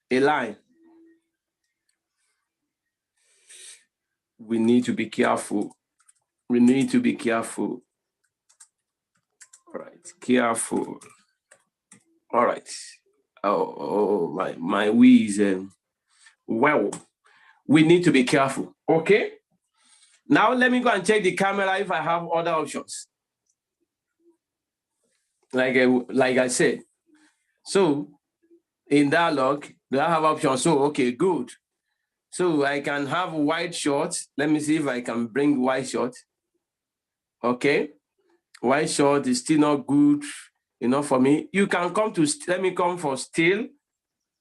a line. We need to be careful. We need to be careful. All right, careful. All right. Oh, my wheeze. Well, we need to be careful. Okay. Now let me go and check the camera if I have other options. Like I said. So in dialogue, do I have options? So okay, good. So I can have wide shot. Let me see if I can bring wide shot. Okay. Wide shot is still not good enough for me. You can come to, let me come for still.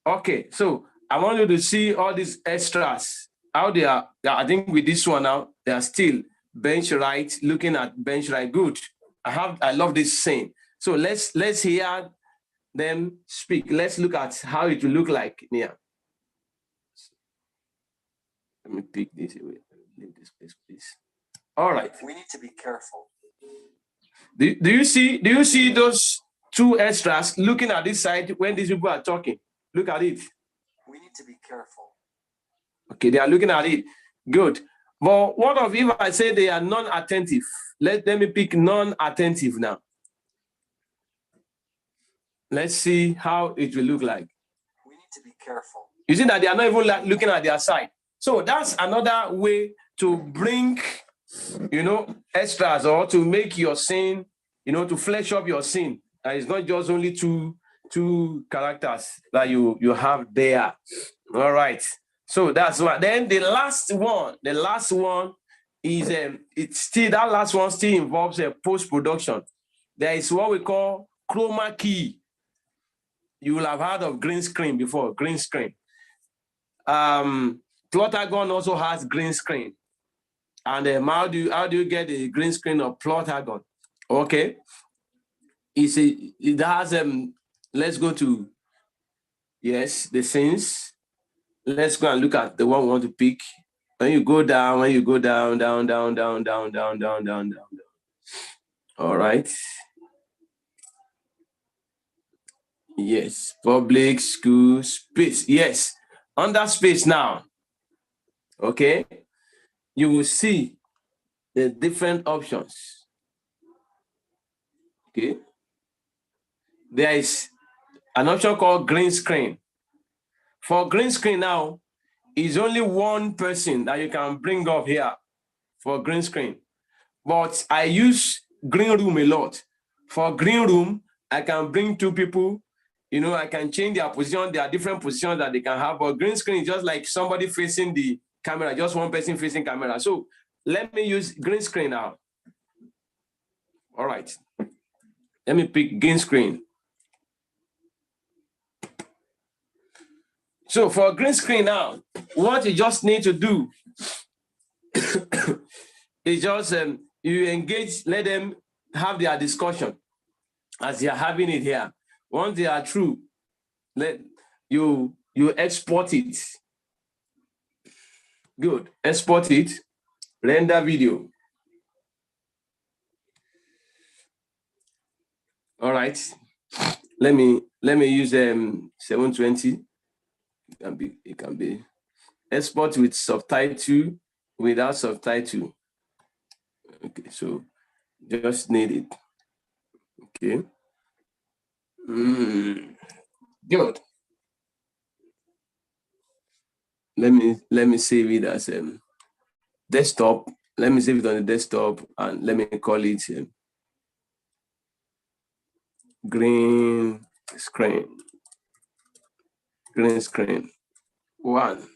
Okay, so I want you to see all these extras, how they are. I think with this one now, they are still bench right, looking at bench right. Good. I love this scene. So let's hear them speak. Let's look at how it will look like here. Let me pick this away. Leave this place, please. All right. We need to be careful. Do you see those two extras looking at this side when these people are talking? Look at it. We need to be careful. Okay, they are looking at it. Good. But what if I say they are non-attentive? Let me pick non-attentive now. Let's see how it will look like. We need to be careful. You see that they are not even looking at their side. So that's another way to bring, extras, or to make your scene, to flesh up your scene. And it's not just only two characters that you have there. All right. So that's what. Then the last one is it's still that last one still involves a post-production. There is what we call chroma key. You will have heard of green screen before, green screen. Plotagon also has green screen. And how do you get a green screen of Plotagon? Okay. It has let's go to yes, the scenes. Let's go and look at the one we want to pick. When you go down, down, down, down, down, down, down, down, down. All right. Yes, public, school, space. Yes, under space now. Okay, you will see the different options. Okay, there is an option called green screen. For green screen now, is only one person that you can bring up here for green screen. But I use green room a lot. For green room, I can bring two people. You know, I can change their position. There are different positions that they can have. But green screen is just like somebody facing the camera, just one person facing camera. So let me use green screen now. All right. Let me pick green screen. So for green screen now, what you just need to do is just you engage, let them have their discussion as they are having it here. Once they are through, let you export it. Good. Export it. Render video. All right. Let me use 720. It can be export with subtitle, without subtitle. Okay, so just need it. Okay. Good. Let me save it as desktop. Let me save it on the desktop and let me call it green screen. Green screen 1.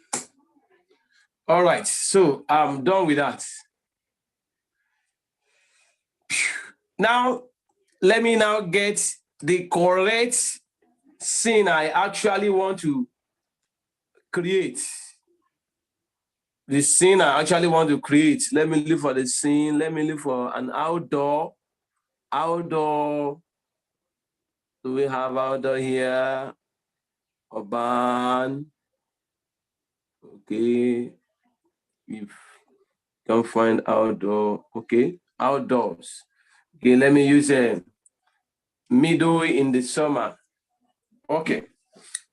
All right, so I'm done with that. Now, let me now get the correct scene I actually want to create. The scene I actually want to create. Let me look for the scene. Let me look for an outdoor. Outdoor. Do we have outdoor here? Urban. Okay. If don't find outdoor. Okay. Outdoors. Okay, let me use a middle in the summer. Okay.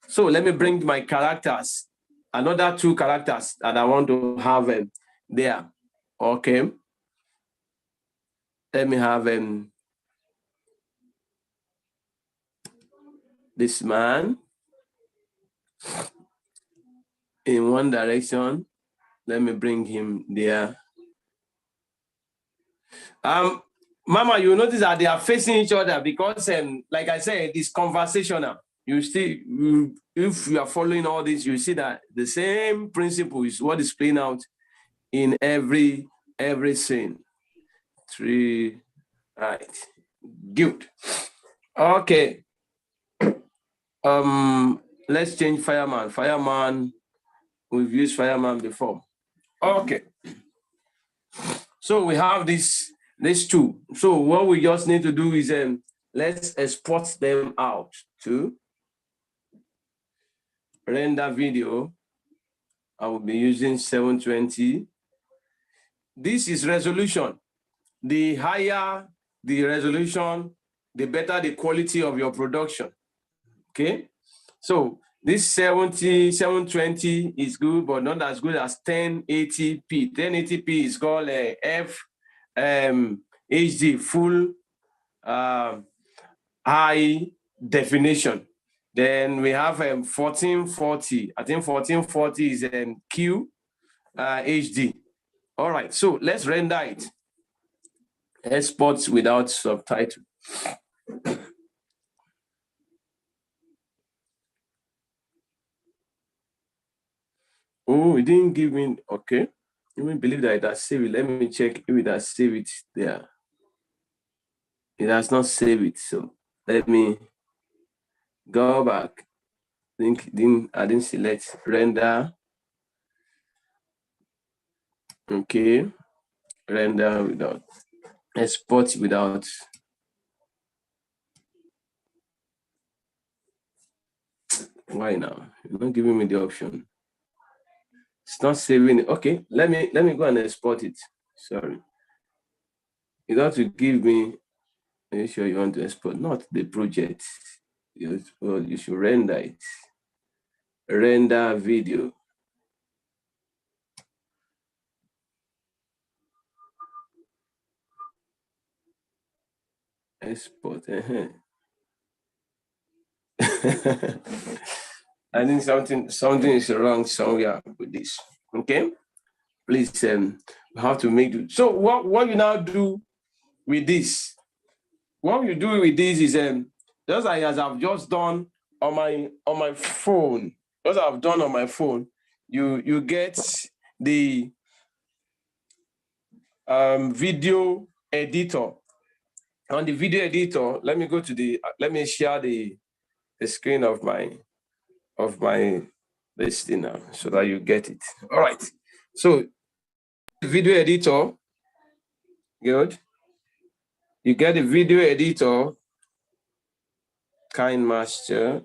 So let me bring my characters. Another 2 characters that I want to have there. Okay. Let me have this man in one direction. Let me bring him there. Mama, you notice that they are facing each other because, like I said, it's conversational. You still, if you are following all this, you see that the same principle is what is playing out in every scene. 3, right? Good. Okay. Let's change fireman. Fireman. We've used fireman before. Okay. So we have these 2. So what we just need to do is let's export them out to render video. I will be using 720. This is resolution. The higher the resolution, the better the quality of your production. Okay. So this 720 is good, but not as good as 1080p. 1080p is called HD, full high definition. Then we have 1440. I think 1440 is Q HD. All right, so let's render it. Export without subtitle. Oh, it didn't give me, okay. You will believe that it has saved it. Let me check if it has saved it there. It has not saved it, so let me go back. I didn't select render. Okay, render without export without. Why now? You're not giving me the option. It's not saving it. Okay, let me go and export it. Sorry. You have to give me. Are you sure you want to export? Not the project. You should render it. Render video. Export. I think something is wrong somewhere with this. Okay, please we have to make it. So what you now do with this? What you do with this is just like as I've just done on my phone. Just I've done on my phone. You get the video editor. On the video editor, let me go to let me share the screen of my listing now so that you get it. All right. So video editor, good. You get the video editor, KineMaster.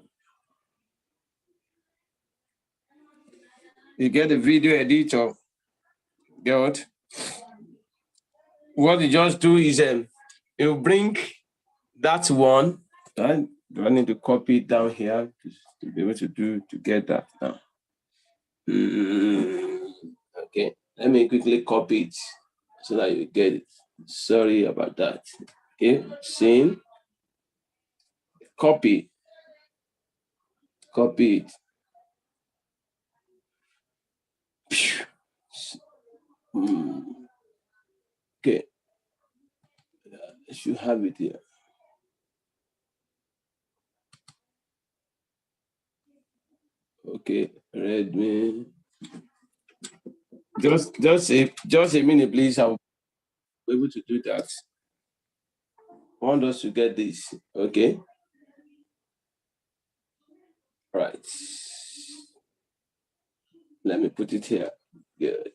You get the video editor, good. What you just do is you bring that one. Do I need to copy it down here to be able to get that now? Okay, let me quickly copy it so that you get it. Sorry about that. Okay, same. Copy it. Okay, I should have it here. Okay, Redmi. Just a minute, please. I'll be able to do that. I want us to get this. Okay. Right. Let me put it here. Good.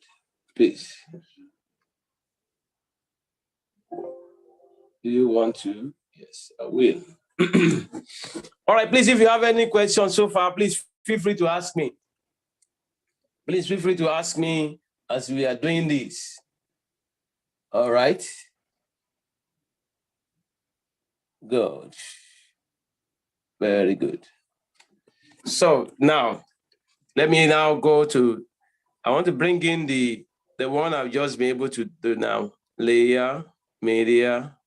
Please. Do you want to? Yes, I will. All right, please, if you have any questions so far, please feel free to ask me. Please feel free to ask me as we are doing this. All right. Good. Very good. So now, let me now go to, I want to bring in the one I've just been able to do now. Layer, media.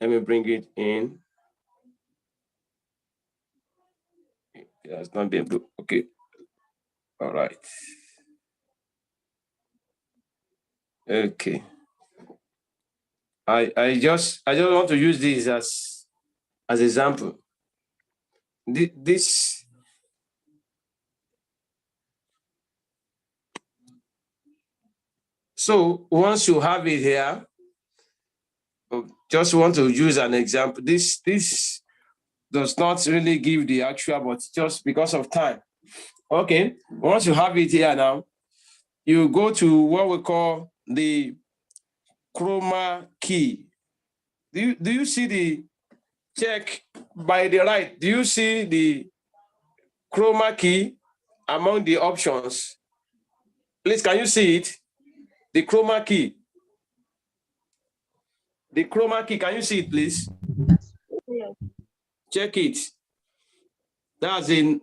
Let me bring it in. It has not been able, okay. All right. Okay. I just want to use this as example. This so once you have it here, just want to use an example. This does not really give the actual, but just because of time. Okay, once you have it here now, you go to what we call the chroma key. Do you see the check by the right? Do you see the chroma key among the options? Please, can you see it? The chroma key. The chroma key, can you see it, please? Check it. That's in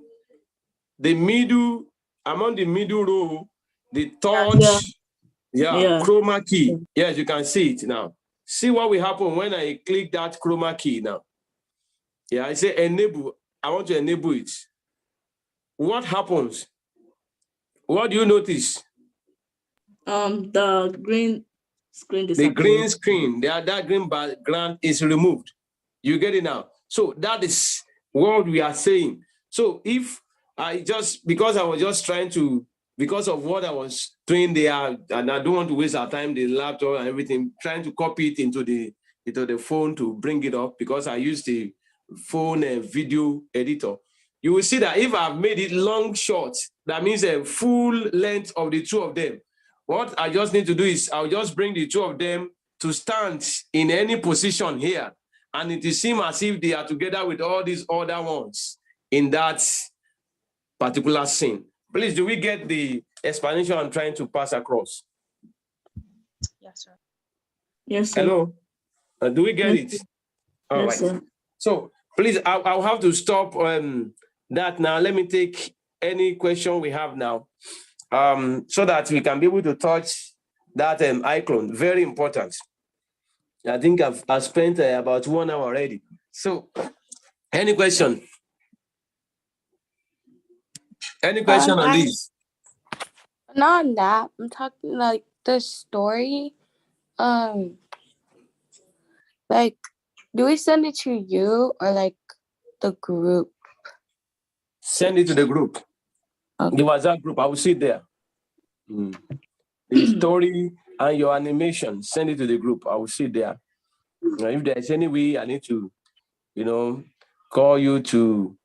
the middle, among the middle row, the touch, chroma key. Yes, you can see it now. See what will happen when I click that chroma key now. Yeah, I say enable. I want to enable it. What happens? What do you notice? The green screen disappears. The green screen, that green background is removed. You get it now? So that is what we are saying. So if I just, because I was just trying to because of what I was doing there, and I don't want to waste our time, the laptop and everything, trying to copy it into the phone to bring it up, because I use the phone and video editor. You will see that if I've made it long short, that means a full length of the two of them. What I just need to do is I'll just bring the two of them to stand in any position here, and it will seem as if they are together with all these other ones in that particular scene. Please, do we get the explanation I'm trying to pass across? Yes, sir. Yes, sir. Hello? Do we get it? All Yes, right. sir. So please, I'll have to stop that now. Let me take any question we have now, so that we can be able to touch that icon. Very important. I think I've spent about 1 hour already. So any question? Any question on this? Not on that. I'm talking like the story. Like, do we send it to you or like the group? Send it to the group. Okay. The WhatsApp group. I will see it there. The story and your animation. Send it to the group. I will see it there. If there's any way I need to, call you to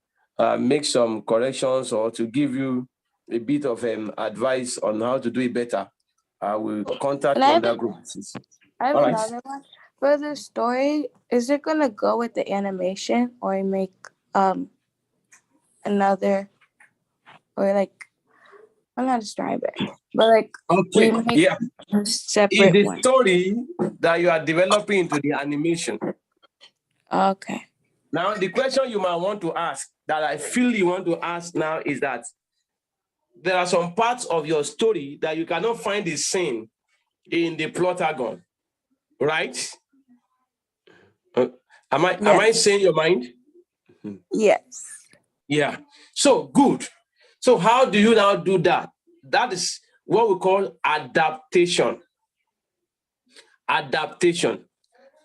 make some corrections or to give you a bit of advice on how to do it better, I will contact you on that group. I have All right. another one. For the story, is it gonna go with the animation or make another, or like, I'm not describe it, but like Okay, we make yeah. a Is separate the one. story that you are developing into the animation. Okay. Now, the question you might want to ask, that I feel you want to ask now, is that there are some parts of your story that you cannot find the scene in the plotagon, right? Am I saying your mind? Yes. Yeah. So good. So how do you now do that? That is what we call adaptation. Adaptation.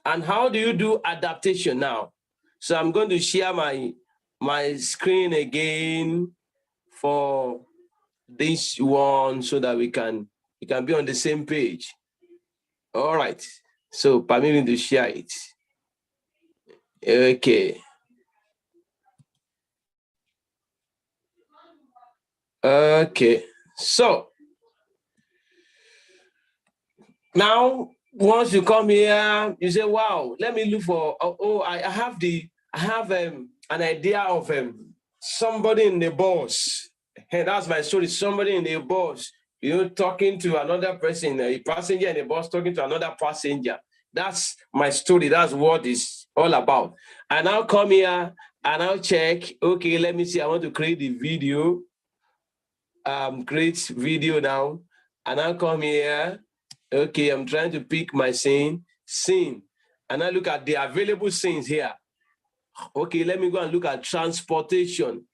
And how do you do adaptation now? So I'm going to share my screen again for this one so that we can be on the same page. All right. So permit me to share it. Okay. Okay. So now, once you come here, you say, "Wow, let me look for." I have an idea of somebody in the bus. Hey, that's my story. Somebody in the bus, talking to another person, a passenger in the bus talking to another passenger. That's my story. That's what it's all about. And I'll come here and I'll check. Okay, let me see. I want to create the video. Create video now, and I'll come here. Okay, I'm trying to pick my scene, and I look at the available scenes here. Okay, let me go and look at transportation.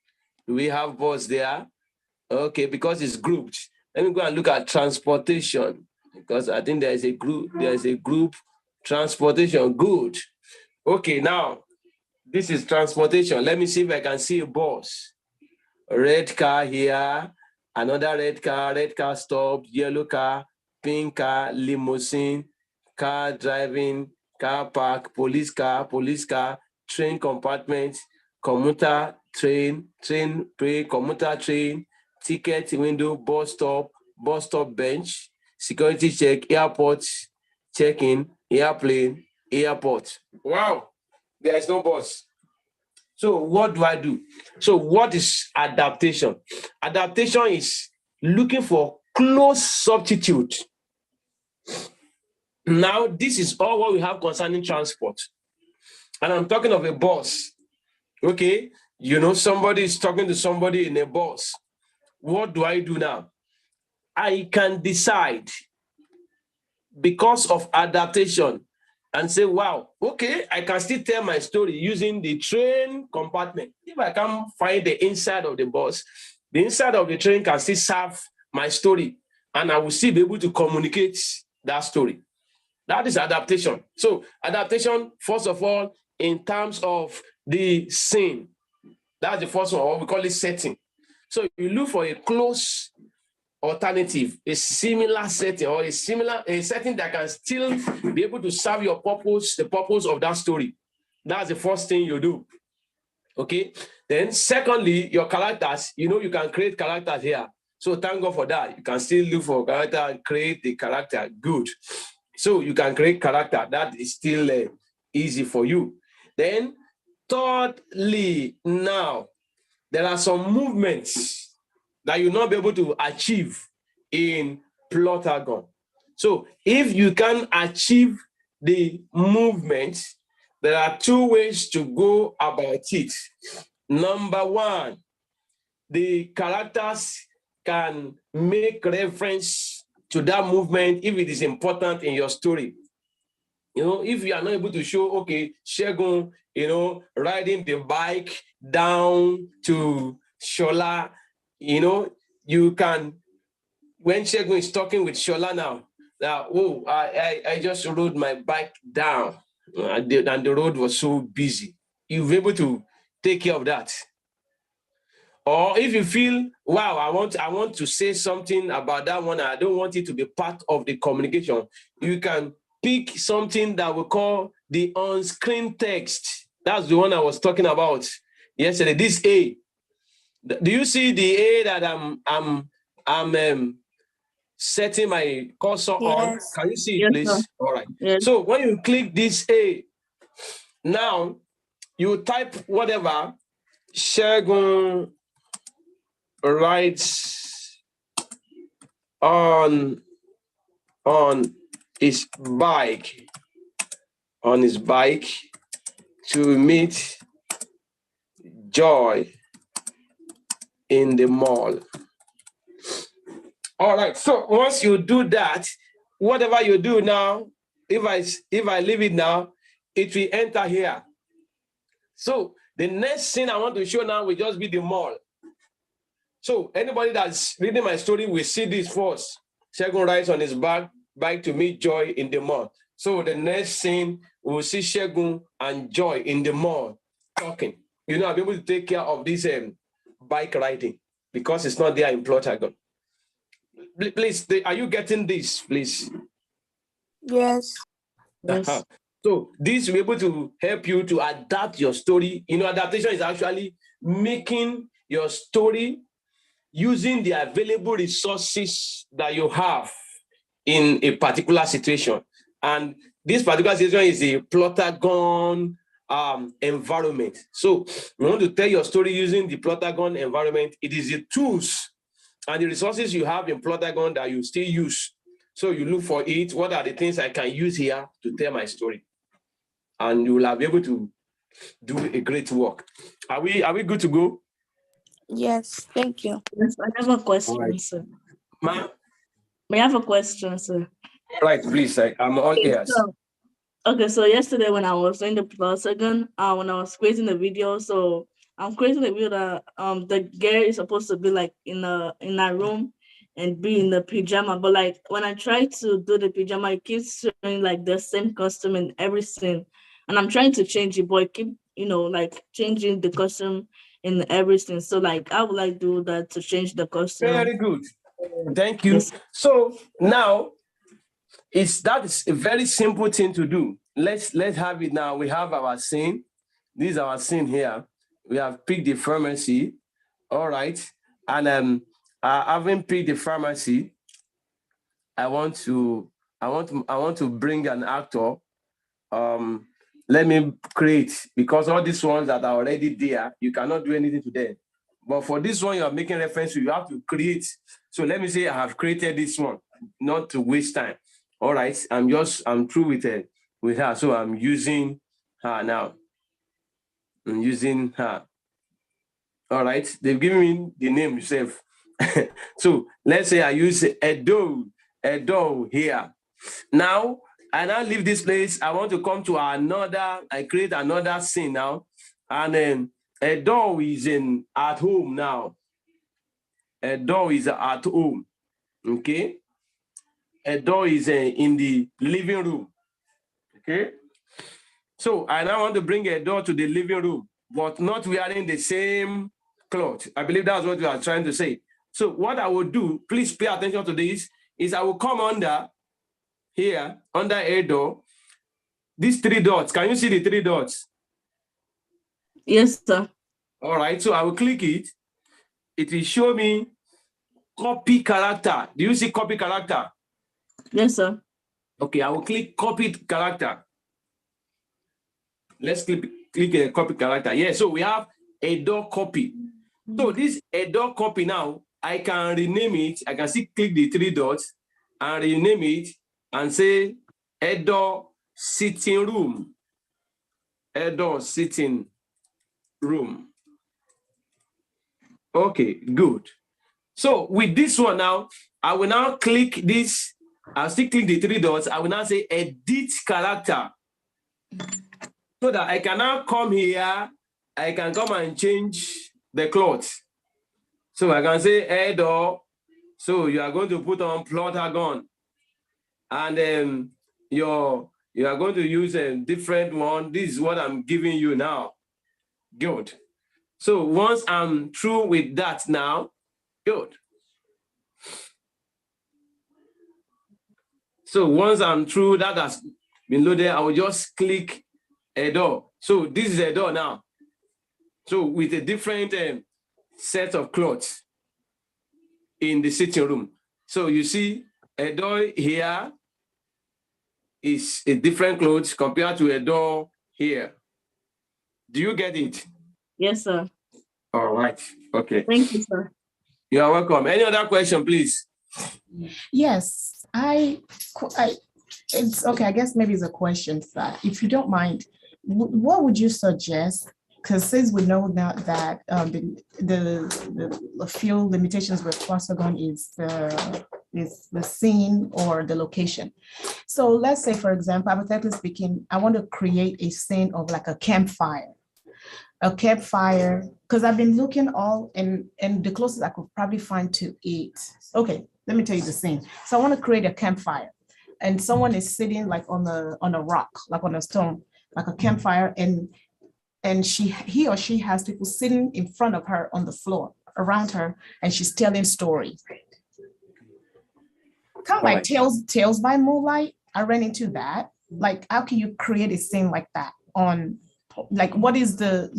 Do we have bus there? Okay, because it's grouped. Let me go and look at transportation, because I think there is a group transportation. Good. Okay, now this is transportation. Let me see if I can see a bus. Red car here, another red car stopped, yellow car, pink car, limousine, car driving, car park, police car, train compartment, commuter train, commuter train, ticket window, bus stop bench, security check, airport check-in, airplane, airport. Wow, there is no bus. So what do I do? So what is adaptation? Adaptation is looking for close substitute. Now, this is all what we have concerning transport. And I'm talking of a bus. Okay, somebody is talking to somebody in a bus. What do I do now? I can decide, because of adaptation, and say, wow, okay, I can still tell my story using the train compartment. If I can't find the inside of the bus, the inside of the train can still serve my story, and I will still be able to communicate that story. That is adaptation. So adaptation, first of all, in terms of the scene, that's the first one, or we call it setting. So you look for a close alternative, a similar setting, or a setting that can still be able to serve your purpose, the purpose of that story. That's the first thing you do. Okay. Then secondly, your characters, you can create characters here. So thank God for that. You can still look for character and create the character. Good. So you can create character. That is still easy for you. Then thirdly, now, there are some movements that you'll not be able to achieve in Plotagon. So if you can achieve the movement, there are two ways to go about it. Number one, the characters can make reference to that movement if it is important in your story. If you are not able to show, okay, Shegun, riding the bike down to Shola, you can, when Shegun is talking with Shola now, I just rode my bike down and the road was so busy. You'll be able to take care of that. Or if you feel, wow, I want to say something about that one, I don't want it to be part of the communication, you can pick something that we call the on-screen text. That's the one I was talking about yesterday. This A. Do you see the A that I'm setting my cursor on? Can you see it, please? Sir. All right. Yes. So when you click this A, now you type whatever Shegun rides on his bike to meet Joy in the mall. All right, so once you do that, whatever you do now, if I leave it now, it will enter here. So the next thing I want to show now will just be the mall. So anybody that's reading my story will see this first. Shegun rides on his bike to meet Joy in the mall. So the next thing, we will see Shegun and Joy in the mall talking. I'll be able to take care of this bike riding because it's not there in Plotagon. Please, are you getting this, please? Yes. Yes. So this will be able to help you to adapt your story. Adaptation is actually making your story using the available resources that you have in a particular situation. And this particular situation is a Plotagon environment. So you want to tell your story using the Plotagon environment. It is the tools and the resources you have in Plotagon that you still use. So you look for it. What are the things I can use here to tell my story? And you will be able to do a great work. Are we good to go? Yes, thank you. Yes, I have a question, right, sir. Ma'am? May I have a question, sir? Right, please. I'm all ears. So yesterday when I was doing the Plotagon, when I was creating the video, so I'm creating a video that the girl is supposed to be like in a room and be in the pajama, but like when I try to do the pajama, it keeps showing like the same costume in every scene, and I'm trying to change it, but it keep like changing the costume in every scene. So like I would like do that to change the costume. Very good. Thank you. Yes. So now that is a very simple thing to do. Let's have it now. We have our scene. This is our scene here. We have picked the pharmacy. All right. And having picked the pharmacy, I want to bring an actor. Let me create, because all these ones that are already there, you cannot do anything to them. But for this one you are making reference to, you have to create. So let me say I have created this one, not to waste time. All right, I'm through with her. So I'm using her now. I'm using her. All right, they've given me the name itself. So let's say I use Edo here. Now, I now leave this place. I want to come to I create another scene now. And then Edo is at home now. Edo is at home. Okay. Edo is in the living room. Okay. So I now want to bring Edo to the living room, but not wearing the same clothes. I believe that's what we are trying to say. So what I will do, please pay attention to this, is I will come under here, under Edo, these 3 dots. Can you see the 3 dots? Yes, sir. All right, so I will click it. It will show me copy character. Do you see copy character? Yes, sir. Okay, I will click copy character. Let's click a copy character. Yeah, so we have Edo copy. So this Edo copy now, I can rename it. I can see click the 3 dots and rename it and say Edo sitting room. Edo sitting room. Okay, good. So with this one now, I will now click this. I'll still click the 3 dots. I will now say edit character. So that I can now come here. I can come and change the cloth. So I can say Edo. So you are going to put on Plotagon. And you are going to use a different one. This is what I'm giving you now. Good. So once I'm through with that now, good. So once I'm through, that has been loaded, I will just click Edo. So this is Edo now. So with a different set of clothes in the sitting room. So you see Edo here is a different clothes compared to Edo here. Do you get it? Yes, sir. All right. Okay. Thank you, sir. You are welcome. Any other question, please? Yes, it's okay. I guess maybe it's a question, sir. If you don't mind, what would you suggest? Because since we know now that the few limitations with Plotagon is the scene or the location. So let's say, for example, hypothetically speaking, I want to create a scene of like a campfire. Because I've been looking all and the closest I could probably find to it. Okay, let me tell you the scene. So I want to create a campfire, and someone is sitting like on a rock, like on a stone, like a campfire, and he or she has people sitting in front of her on the floor around her, and she's telling stories. Kind of like Tales by Moonlight. I ran into that. Like, how can you create a scene like that on? Like, what is the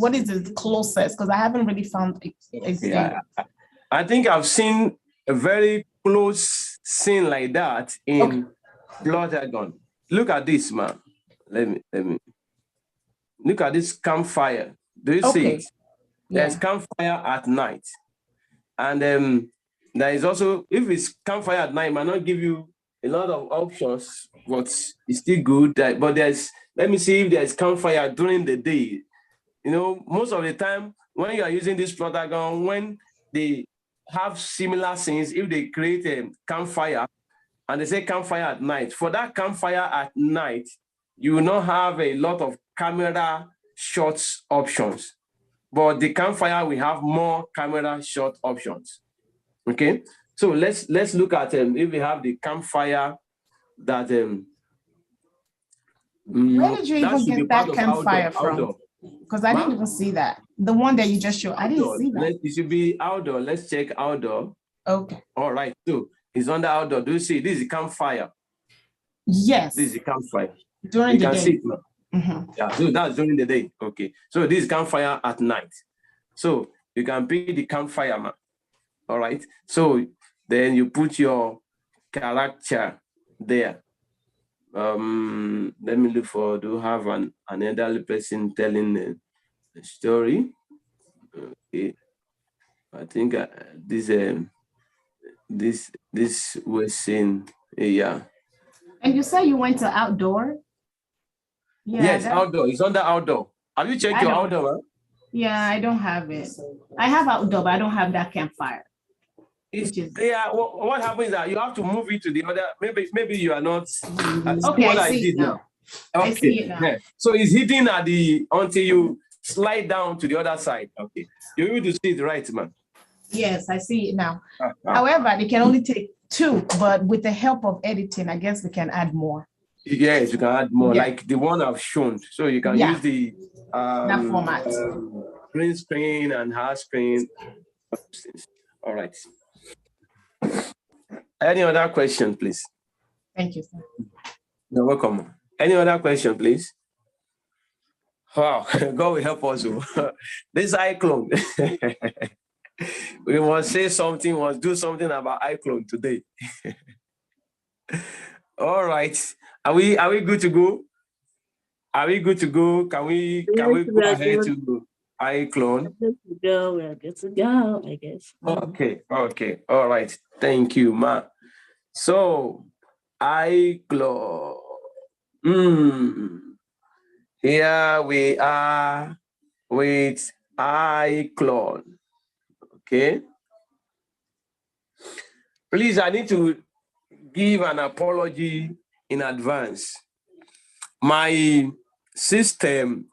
closest? Because I haven't really found a scene. Yeah, I think I've seen a very close scene like that in Plotagon. Look at this, man. Let me look at this campfire. Do you see it? There's campfire at night, and there is also, if it's campfire at night, it might not give you a lot of options, but it's still good. But there's, let me see if there's campfire during the day. You know, most of the time when you are using this Plotagon, when they have similar scenes, if they create a campfire and they say campfire at night, for that campfire at night, you will not have a lot of camera shots options. But the campfire, we have more camera shot options. Okay, so let's look at if we have the campfire that where did you even get that campfire from? Because I didn't even see that. The one that you just showed, I didn't see that. It should be outdoor. Let's check outdoor. Okay. All right. So it's under outdoor. Do you see? This is a campfire. Yes. This is a campfire. During you the can day. See it now. Yeah. So that's during the day. Okay. So this is campfire at night. So you can be the campfire man. All right. So then you put your character there. Let me look for, do you have an elderly person telling a story? Okay. I think this was seen. Yeah. And you say you went to outdoor? Yeah, yes, outdoor. It's under outdoor. Have you checked your outdoor? Huh? Yeah, I don't have it. I have outdoor, but I don't have that campfire. Yeah, what happens is that you have to move it to the other. Maybe you are not. Okay, I see it now. Okay. I see it now. Yeah. So it's hidden at until you slide down to the other side. Okay, you're able to see it, right, man? Yes, I see it now. However, they can only take 2, but with the help of editing, I guess we can add more. Yes, you can add more, like the one I've shown. So you can use the that format. Green screen and half screen. All right. Any other question, please? Thank you, sir. You're welcome. Any other question, please? Wow, God will help us. This iClone. We must say something, must do something about iClone today. All right. Are we good to go? Are we good to go? Can we go ahead to iClone? We're good to go, I guess. Okay. All right. Thank you, Ma. So iClone. Here we are with iClone. Okay. Please, I need to give an apology in advance. My system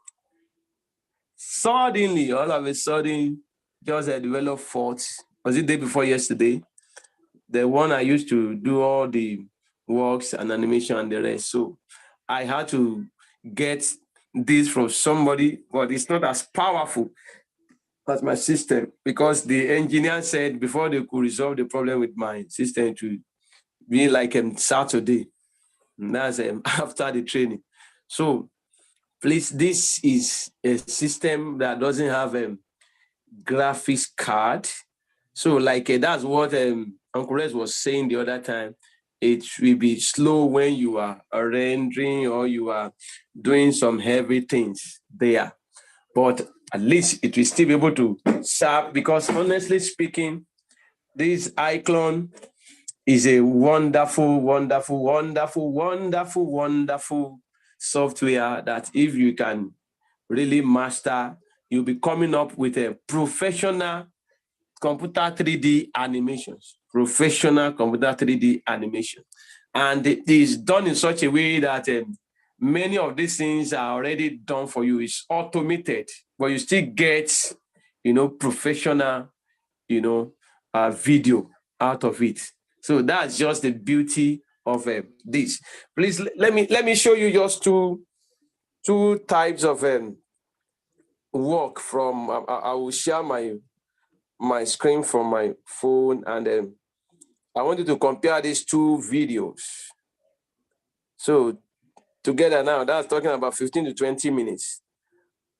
suddenly, all of a sudden, just developed faults. Was it day before yesterday? The one I used to do all the works and animation and the rest. So I had to get this from somebody, but it's not as powerful as my system, because the engineer said before they could resolve the problem with my system to be like Saturday. And that's after the training. So please, this is a system that doesn't have a graphics card. So like that's what Uncle Rez was saying the other time. It will be slow when you are rendering or you are doing some heavy things there. But at least it will still be able to serve, because honestly speaking, this iClone is a wonderful, wonderful, wonderful, wonderful, wonderful software that if you can really master, you'll be coming up with a professional computer 3D animations, professional computer 3D animation. And it is done in such a way that many of these things are already done for you. It's automated, but you still get, professional, video out of it. So that's just the beauty of this. Please let me show you just two types of work from. I will share my screen from my phone, and I want you to compare these two videos. So together now, that's talking about 15 to 20 minutes.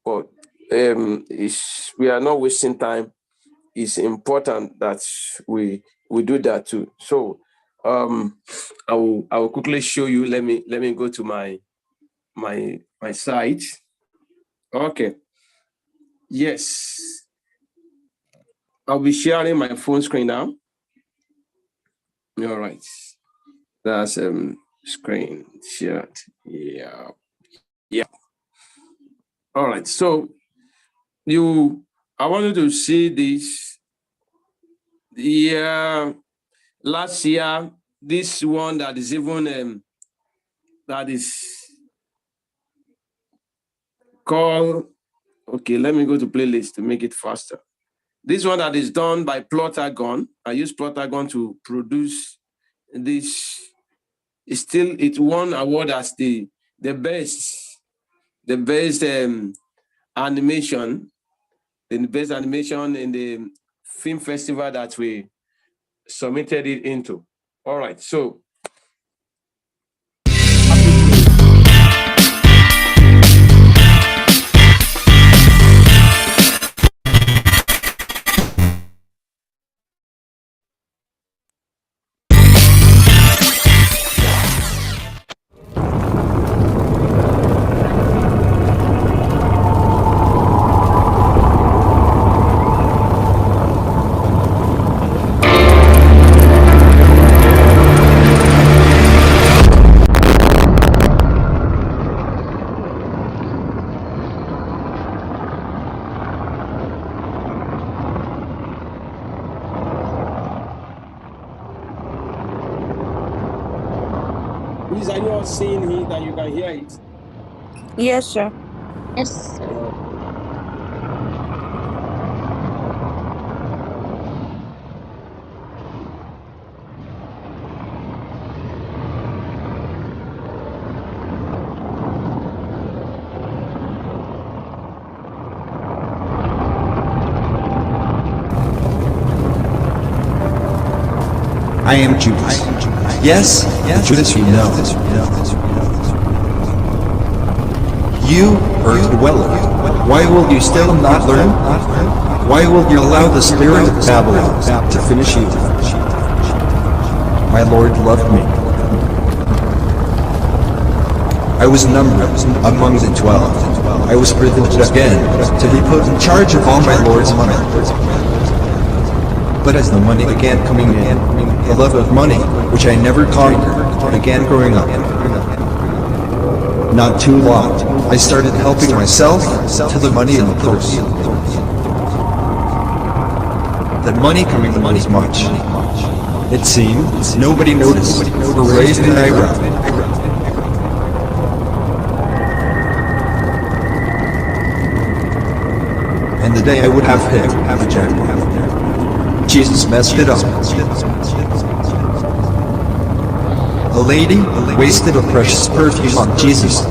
But we are not wasting time. It's important that we do that too. So I will quickly show you. Let me go to my site. Okay. Yes. I'll be sharing my phone screen now. All right. That's screen shared. Yeah. All right. So I want you to see this. Last year, this one that is even that is called. Okay, let me go to playlist to make it faster. This one that is done by Plotagon. I use Plotagon to produce this. It won award as the best animation, in the film festival that we submitted it into. All right, so please, are you all seeing it and you can hear it? Yes, sir. Yes, sir. I am Judas. Yes, Judas, you know. You, earth dweller, why will you still not learn? Why will you allow the spirit of Babylon to finish you? My Lord loved me. I was numbered among the 12. I was privileged again to be put in charge of all my Lord's money. But as the money began coming in, the love of money, which I never conquered, began growing up. Not too long, I started helping myself to the money in the purse. The money coming in was much. It seemed nobody noticed or raised an eyebrow. And the day I would have hit the jackpot, Jesus messed it up. A lady wasted a precious perfume on Jesus.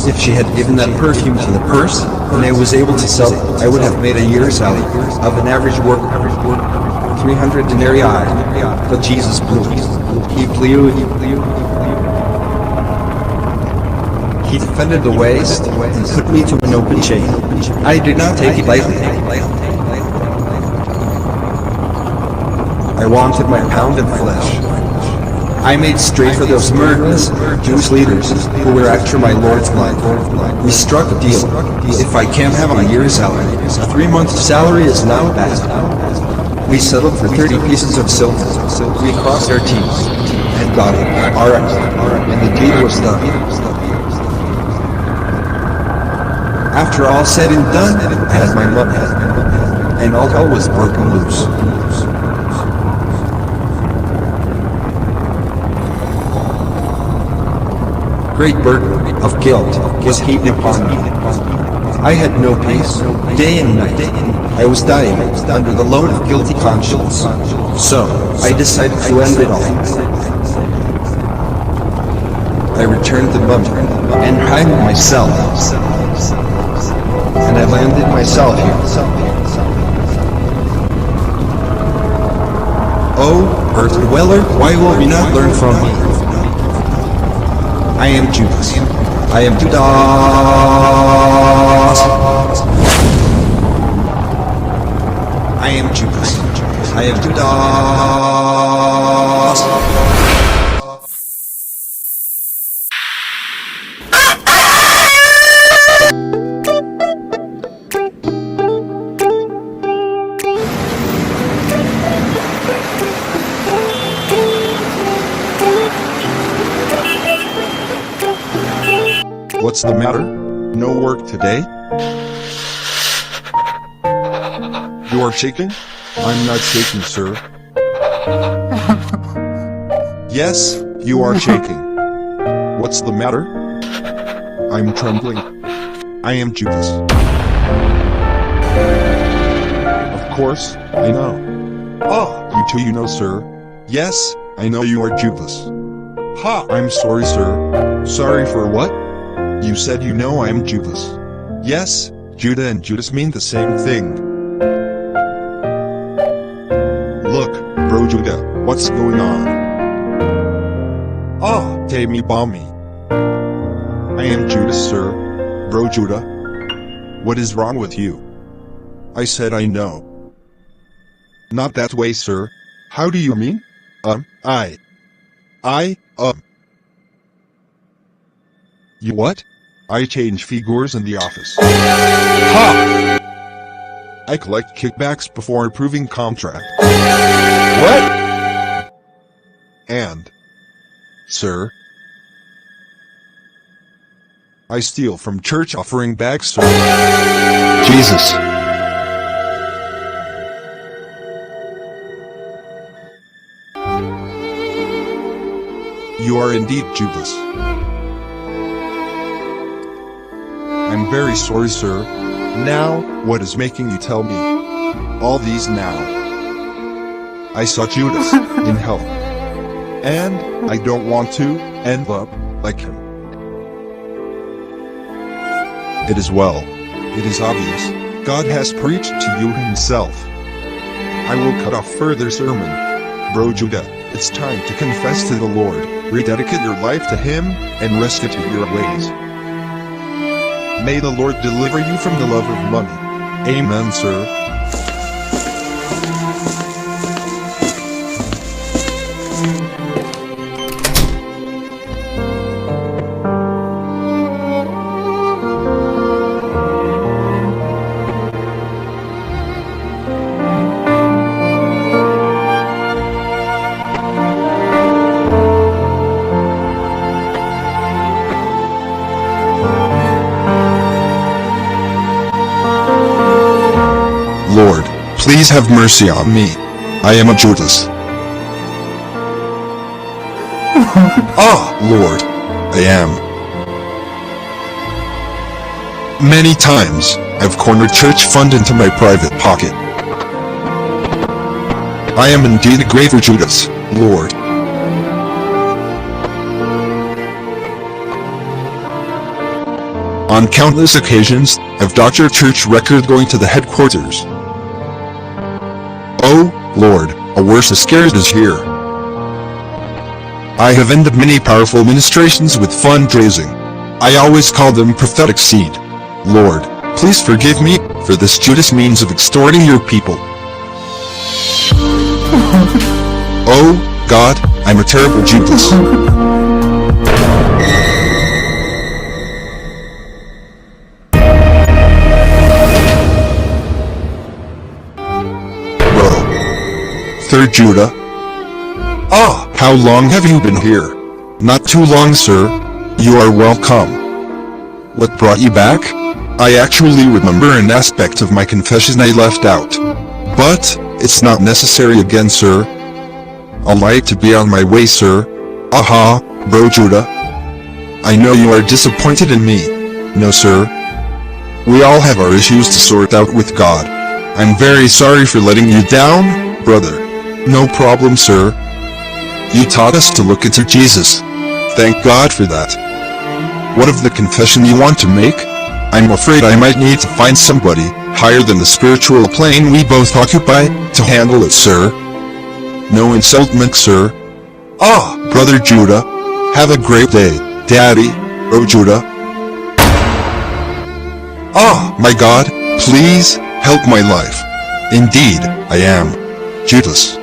If she had given that perfume to the purse, and I was able to sell it, I would have made a year's salary of an average worker, 300 denarii. But Jesus blew. He blew. He defended the waste and put me to an open chain. I did not take it lightly. I wanted my pound of flesh. I made straight for those murderous Jewish leaders who were after my Lord's life. We struck a deal. If I can't have a year's salary, 3 months of salary is not bad. We settled for 30 pieces of silver. We crossed our T's and got it. Alright. And the deal was done. After all said and done, I had my money. And all hell was broken loose. Great burden of guilt was heaped upon me. I had no peace, day and night. I was dying under the load of guilty conscience. So, I decided to end it all. I returned the money and hanged myself. And I landed myself here. Oh, earth dweller, why will we not learn from me? I am Judas. I am Judas. I am Judas. I am Judas. What's the matter? No work today? You are shaking? I'm not shaking, sir. Yes, you are shaking. What's the matter? I'm trembling. I am Judas. Of course, I know. Oh, you too, you know, sir. Yes, I know you are Judas. Ha! I'm sorry, sir. Sorry for what? You said you know I am Judas. Yes, Judah and Judas mean the same thing. Look, bro Judah, what's going on? Ah, MIKE-BAMILOYE. I am Judas, sir. Bro Judah. What is wrong with you? I said I know. Not that way, sir. How do you mean? You what? I change figures in the office. Ha! I collect kickbacks before approving contract. What? And, sir, I steal from church offering bags, sir. Jesus. You are indeed Judas. I'm very sorry, sir. Now, what is making you tell me all these now? I saw Judas in hell. And I don't want to end up like him. It is well. It is obvious. God has preached to you himself. I will cut off further sermon. Bro Judah, It's time to confess to the Lord, rededicate your life to Him, and restitute your ways. May the Lord deliver you from the love of money. Amen, sir. Lord, please have mercy on me. I am a Judas. Lord, I am. Many times, I've cornered church fund into my private pocket. I am indeed a greater Judas, Lord. On countless occasions, I've dodged your church record going to the headquarters. Oh, Lord, a worse scared is here. I have ended many powerful ministrations with fundraising. I always call them prophetic seed. Lord, please forgive me for this Judas means of extorting your people. Oh, God, I'm a terrible Judas. Third Judah. How long have you been here? Not too long, sir. You are welcome. What brought you back? I actually remember an aspect of my confession I left out. But, it's not necessary again, sir. I'll like to be on my way, sir. Bro Judah. I know you are disappointed in me. No, sir. We all have our issues to sort out with God. I'm very sorry for letting you down, brother. No problem, sir. You taught us to look into Jesus. Thank God for that. What of the confession you want to make? I'm afraid I might need to find somebody higher than the spiritual plane we both occupy to handle it, sir. No insultment, sir. Brother Judah. Have a great day, Daddy. Bro Judah. My God, please help my life. Indeed, I am Judas.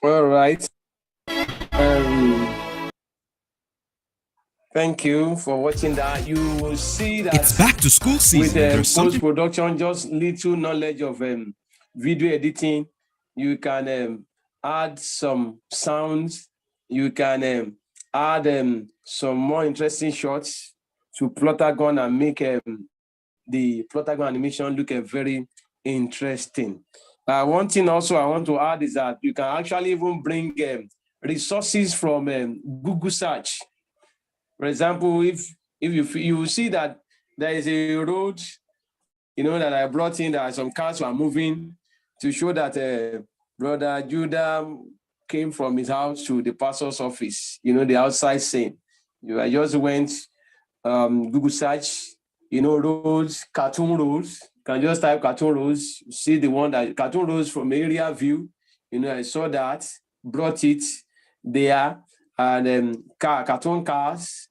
All right. Thank you for watching that. You will see that it's back to school season. With post-production, just little knowledge of video editing, you can add some sounds. You can add some more interesting shots to Plotagon and make the Plotagon animation look very interesting. One thing also I want to add is that you can actually even bring resources from Google search. For example, if you see that there is a road, that I brought in, that some cars were moving to show that Brother Judah came from his house to the pastor's office, the outside scene. I just went Google search, roads, cartoon roads. You can just type cartoon roads, see the one that cartoon roads from area view. I saw that, brought it there, and cartoon cars,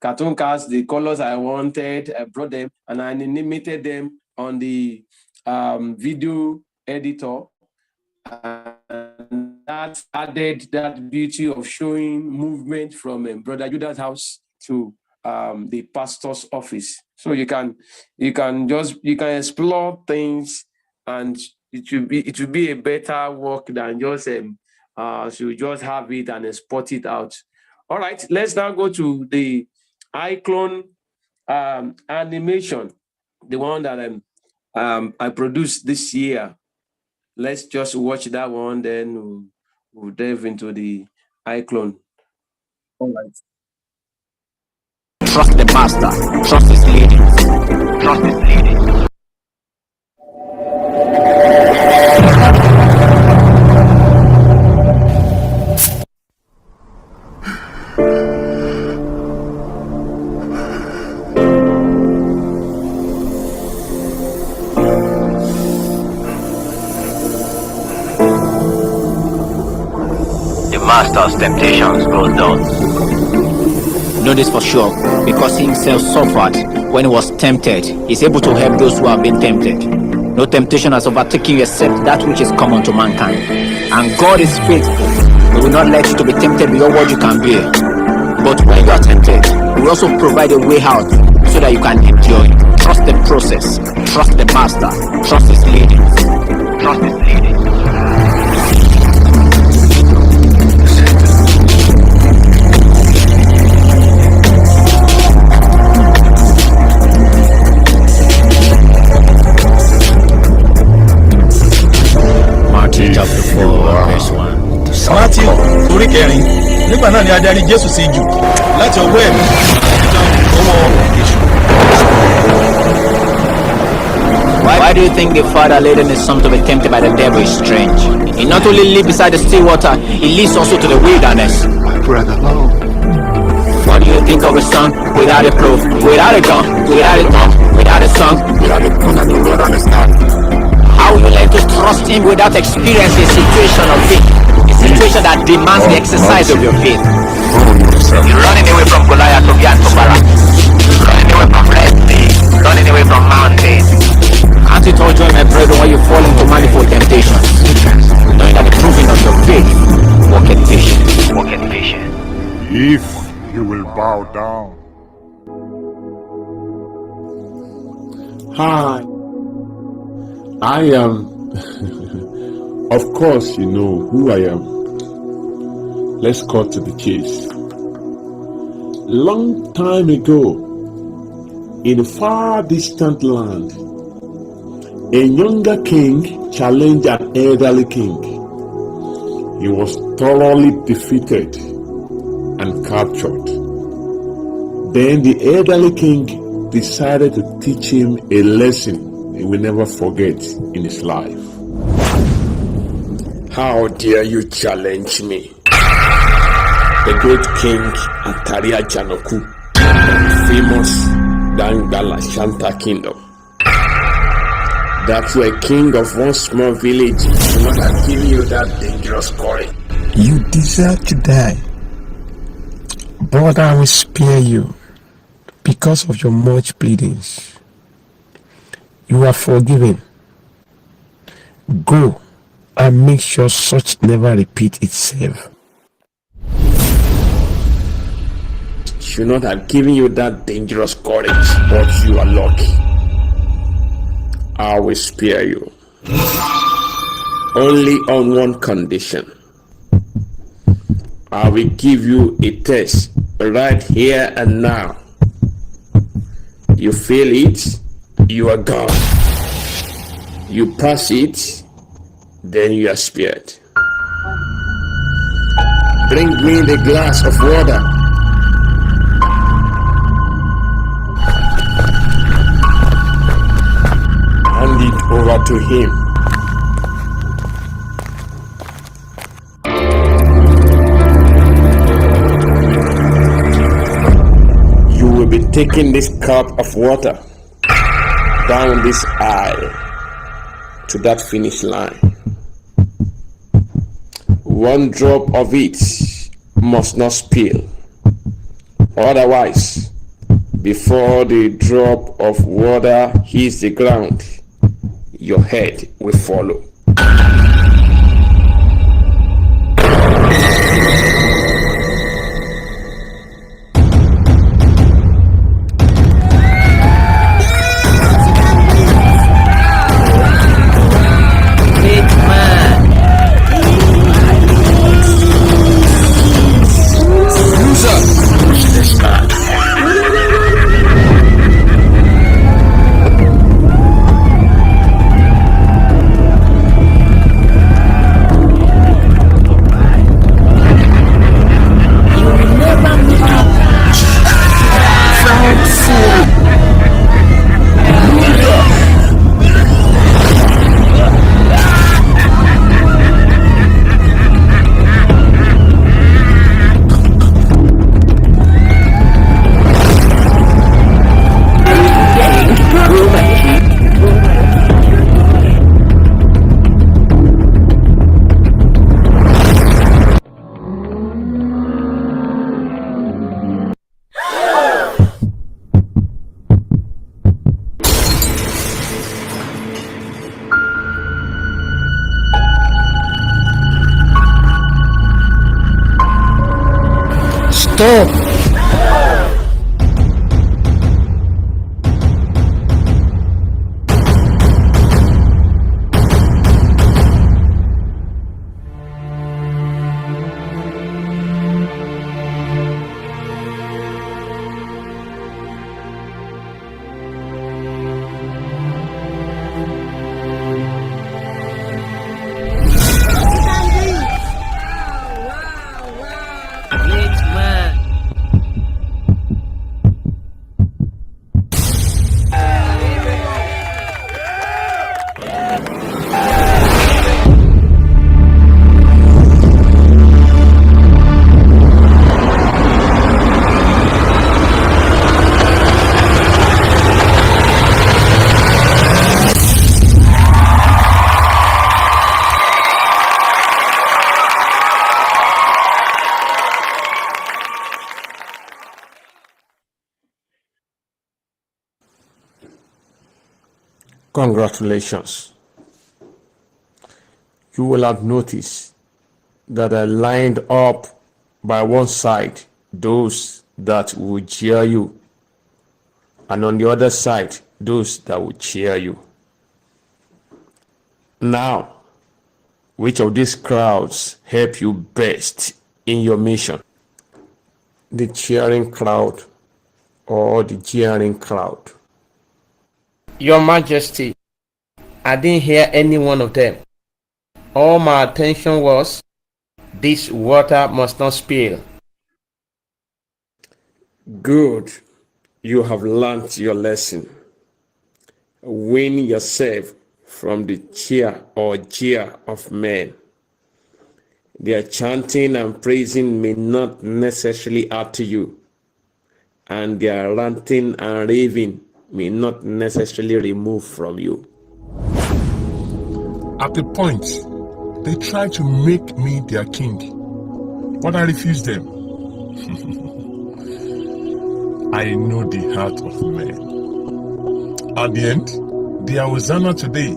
the colors I wanted, I brought them and I animated them on the video editor. And that added that beauty of showing movement from Brother Judah's house to the pastor's office. So you can explore things, and it will be a better work than just so you just have it and export it out. All right, let's now go to the iClone animation, the one that I produced this year. Let's just watch that one, then we'll delve into the iClone. All right. Trust the master. Trust his leading. Trust his leading. The master's temptations goes down. Know this for sure, because he himself suffered when he was tempted. He's able to help those who have been tempted. No temptation has overtaken you except that which is common to mankind. And God is faithful. He will not let you to be tempted beyond what you can bear. But when you are tempted, He will also provide a way out so that you can endure it. Trust the process. Trust the master. Trust his leading. Trust his leading. Chapter 4, verse 1. Matthew orí kẹrin nígbà náà ni adarí Jésù sí jù láti ọwọ́ ẹ̀mí ọwọ́ èṣù. Why do you think the Father leading his Son to be tempted by the devil is strange? He not only lives beside the still water, he leads also to the wilderness. My brother, what do you think of a son without a proof, without a gun, without a tongue, without a song, without a gun that you don't understand? How will you learn to trust him without experiencing a situation of faith? A situation that demands the exercise of your faith. You're running away from Goliath to Biantobara. Running away from Red Sea. Running away from mountains. Can't it all join my brethren when you fall into manifold temptations? Knowing that the proving of your faith, walk in patience. Walk in patience. If you will bow down. Hi. I am, of course, you know who I am. Let's cut to the chase. Long time ago, in a far distant land, a younger king challenged an elderly king. He was thoroughly defeated and captured. Then the elderly king decided to teach him a lesson he will never forget in his life. How dare you challenge me? The great king Ataria Janoku, famous Dangala Shanta kingdom. That you are king of one small village will not have given you that dangerous courage. You deserve to die, but I will spare you because of your much pleadings. You are forgiven. Go and make sure such never repeat itself. Should not have given you that dangerous courage, but you are lucky. I will spare you. Only on one condition. I will give you a test right here and now. You fail it, you are gone. You pass it, then you are spared. Bring me the glass of water. Hand it over to him. You will be taking this cup of water down this aisle to that finish line. One drop of it must not spill. Otherwise, before the drop of water hits the ground, your head will follow. Congratulations. You will have noticed that I lined up by one side those that will cheer you, and on the other side those that will cheer you. Now, which of these crowds help you best in your mission? The cheering crowd or the jeering crowd? Your Majesty, I didn't hear any one of them. All my attention was, this water must not spill. Good. You have learnt your lesson. Win yourself from the cheer or jeer of men. Their chanting and praising may not necessarily add to you, and their ranting and raving may not necessarily remove from you. At a point, they tried to make me their king, but I refused them. I know the heart of men. At the end, the Hosanna today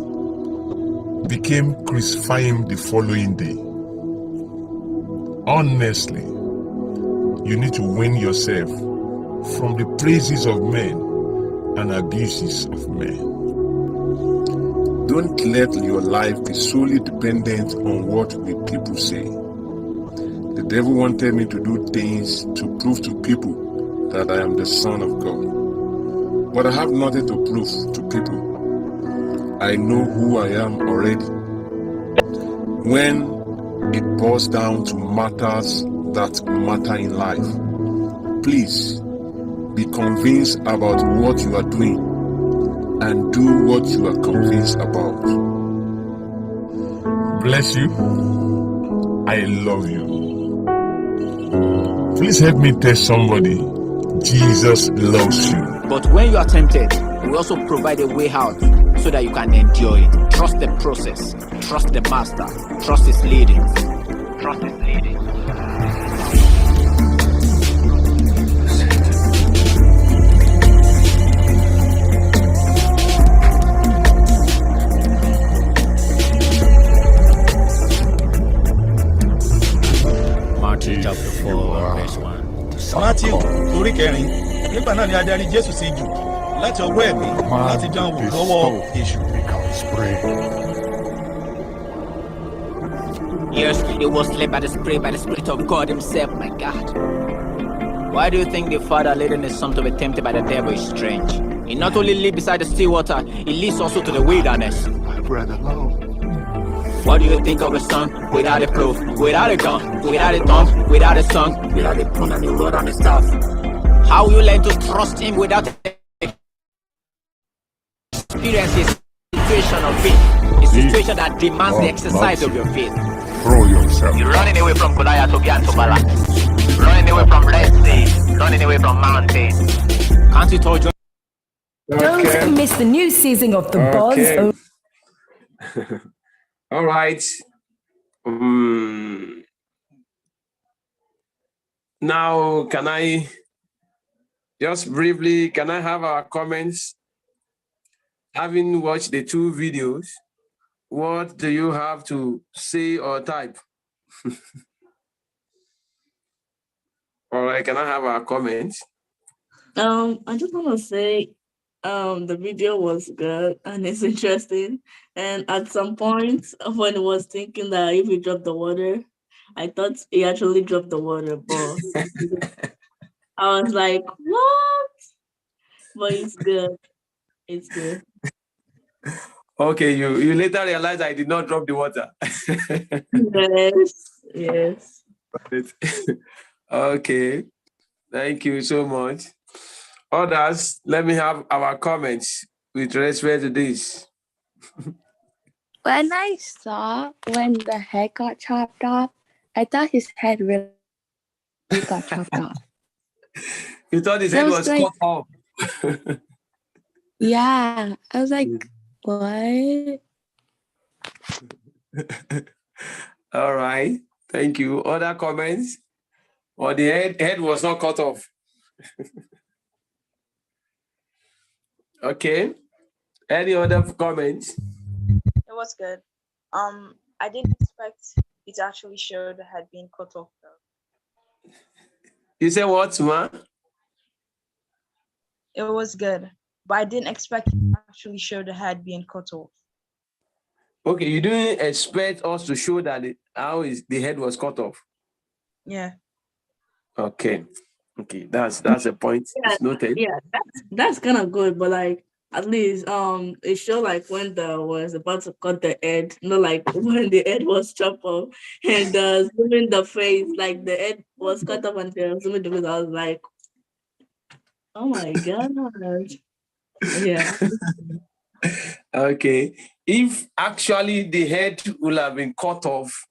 became crucifying the following day. Honestly, you need to win yourself from the praises of men and abuses of men. Don't let your life be solely dependent on what the people say. The devil wanted me to do things to prove to people that I am the Son of God. But I have nothing to prove to people. I know who I am already. When it boils down to matters that matter in life, please be convinced about what you are doing and do what you are convinced about. Bless you. I love you. Please help me tell somebody Jesus loves you. But when you are tempted, we also provide a way out so that you can endure it. Trust the process. Trust the master. Trust his leading. Trust his leading. Matthew chapter 4, verse 1. Matthew orí kẹrin nígbà náà ni adarí Jésù sí jù láti ọwọ́ ẹ̀mí láti dán wò lọ́wọ́ èṣù. Yes, it was led by the Spirit of God himself, my God. Why do you think the Father leading his Son to be tempted by the devil is strange? He not only lives beside the still water, he leads also to the wilderness. My brother, Lord. What do you think of a son without a proof, without a gun, without a tongue, without a song, without a tune and a word on his staff? How will you learn to trust him without experiences situation of faith? A situation that demands the exercise of your faith. Throw yourself. You're running away from Goliath to get to Balak. Running away from Red Sea. Running away from mountain. Can't you tell John? Don't miss the new season of The Buzz. All right. Now, can I just briefly, can I have our comments? Having watched the two videos, what do you have to say or type? All right, can I have our comments? I just want to say the video was good and it's interesting. And at some point when it was thinking that if he dropped the water, I thought he actually dropped the water, but I was like, what? But it's good. It's good. Okay, you later realized I did not drop the water. Yes. Okay, thank you so much. Others, let me have our comments with respect to this. When I saw when the head got chopped off, I thought his head really got chopped off. You thought his head was like, cut off? Yeah, I was like, what? All right, thank you. Other comments? Or the head was not cut off? Okay, Any other comments? It was good. I didn't expect it to actually show the head being cut off though. You say what, ma? It was good, but I didn't expect it to actually show the head being cut off. Okay, you didn't expect us to show that the head was cut off. Yeah. Okay, that's a point. Yeah, It's noted. yeah, that's kind of good, but like at least it showed like when the was about to cut the head, not like when the head was chopped off, and zooming the face, like the head was cut off and the zooming the face. I was like, oh my god, yeah. Okay, if actually the head will have been cut off,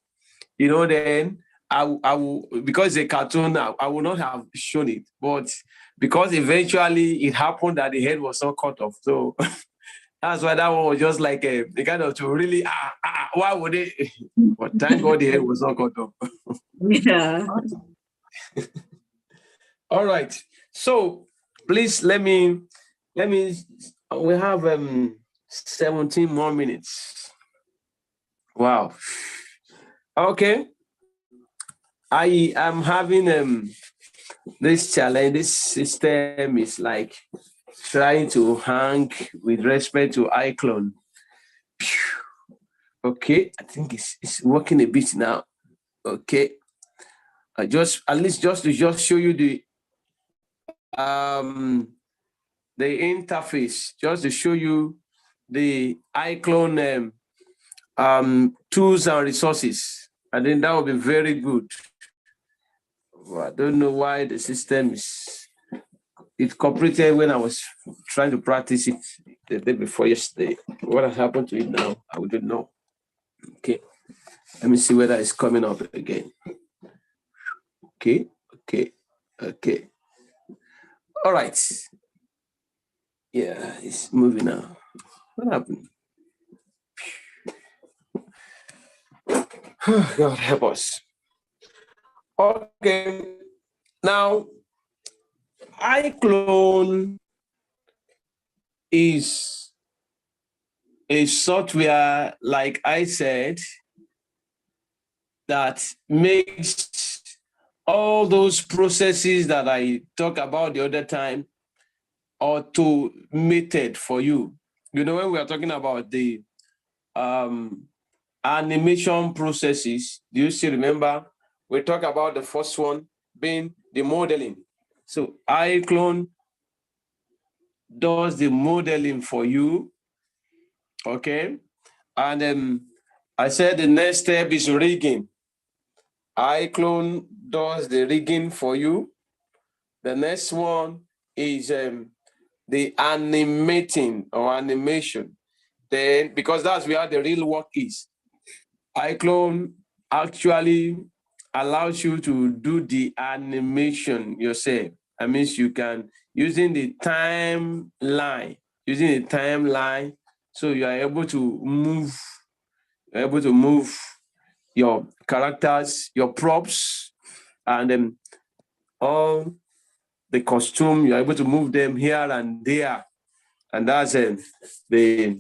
then I will, because a cartoon, I will not have shown it. But because eventually it happened that the head was not cut off, so that's why that one was just like a kind of to really why would it? But thank God the head was not cut off. Yeah. All right. So please let me. We have 17 more minutes. Wow. Okay. I am having this challenge. This system is like trying to hang with respect to iClone. Okay, I think it's working a bit now. Okay. Just to show you the interface, just to show you the iClone tools and resources. And then that will be very good. I don't know why the system it cooperated when I was trying to practice it the day before yesterday. What has happened to it now, I wouldn't know. Okay, let me see whether it's coming up again. Okay. All right. Yeah, it's moving now. What happened? God help us. Okay. Now, iClone is a software, like I said, that makes all those processes that I talked about the other time automated for you. When we are talking about the animation processes, do you still remember? We talked about the first one being the modeling. So iClone does the modeling for you, okay? And I said the next step is rigging. iClone does the rigging for you. The next one is the animating or animation. Then, because that's where the real work is, iClone actually allows you to do the animation yourself. That means you can, using the timeline, so you are able to move your characters, your props, and then all the costume, you're able to move them here and there. And that's the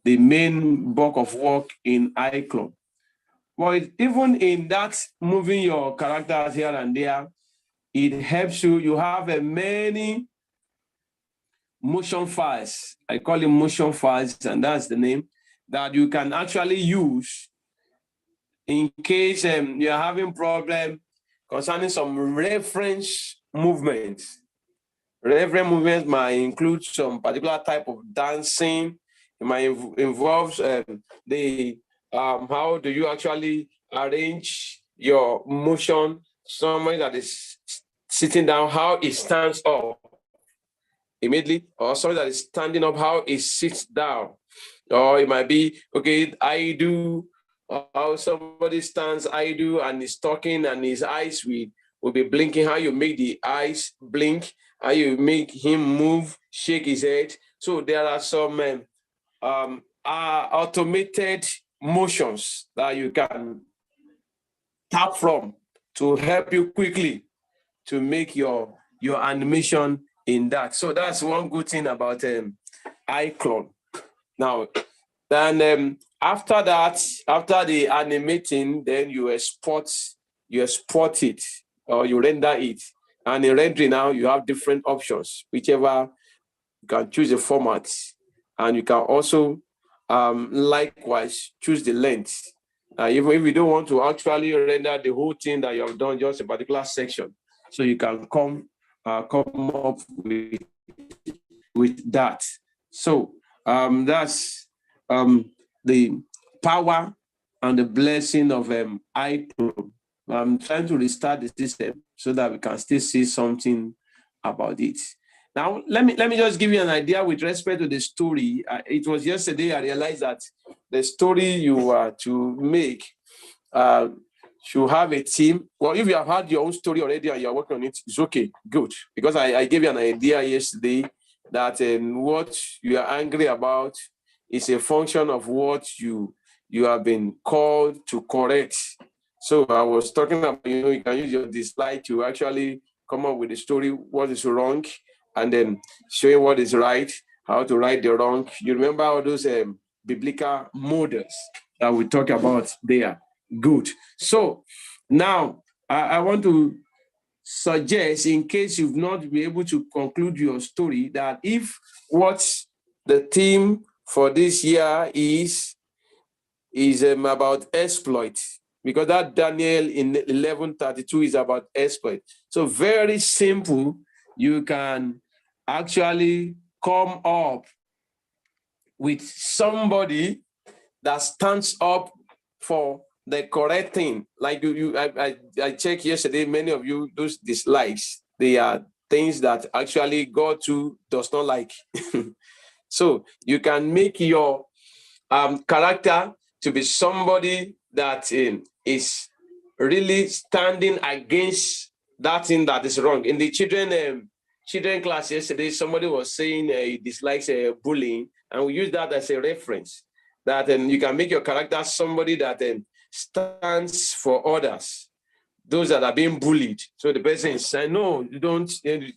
main bulk of work in iClone. But even in that moving your characters here and there, it helps you. You have many motion files. I call it motion files, and that's the name that you can actually use in case you're having problem concerning some reference movements. Reference movements might include some particular type of dancing. It might involve how do you actually arrange your motion? Someone that is sitting down, how it stands up immediately, or someone that is standing up, how it sits down. Or it might be, okay, I do, how somebody stands, I do, and is talking, and his eyes will be blinking, how you make the eyes blink, how you make him move, shake his head. So there are some automated motions that you can tap from to help you quickly to make your animation in that. So that's one good thing about icon. Now, then after that, after the animating, then you export it or you render it. And in rendering now, you have different options, whichever you can choose the format, and you can also likewise choose the length. Even if you don't want to actually render the whole thing that you have done, just a particular section, so you can come up with that. So that's the power and the blessing of iCloud. I'm trying to restart the system so that we can still see something about it. Now, let me just give you an idea with respect to the story. It was yesterday I realized that the story you are to make should have a team. Well, if you have had your own story already and you're working on it, it's okay, good. Because I gave you an idea yesterday that what you are angry about is a function of what you have been called to correct. So I was talking about, you can use your dislike to actually come up with a story, what is wrong, and then showing what is right, how to right the wrong. You remember all those biblical models that we talk about there? Good. So now I want to suggest, in case you've not been able to conclude your story, that if what the theme for this year is about exploit, because that Daniel in 11:32 is about exploit. So very simple, you can actually come up with somebody that stands up for the correct thing. Like I checked yesterday, many of you, those dislikes, they are things that actually God too does not like. So you can make your character to be somebody that is really standing against that thing that is wrong. In the children class yesterday, somebody was saying he dislikes bullying, and we use that as a reference, that you can make your character somebody that stands for others, those that are being bullied. So the person is saying, no, you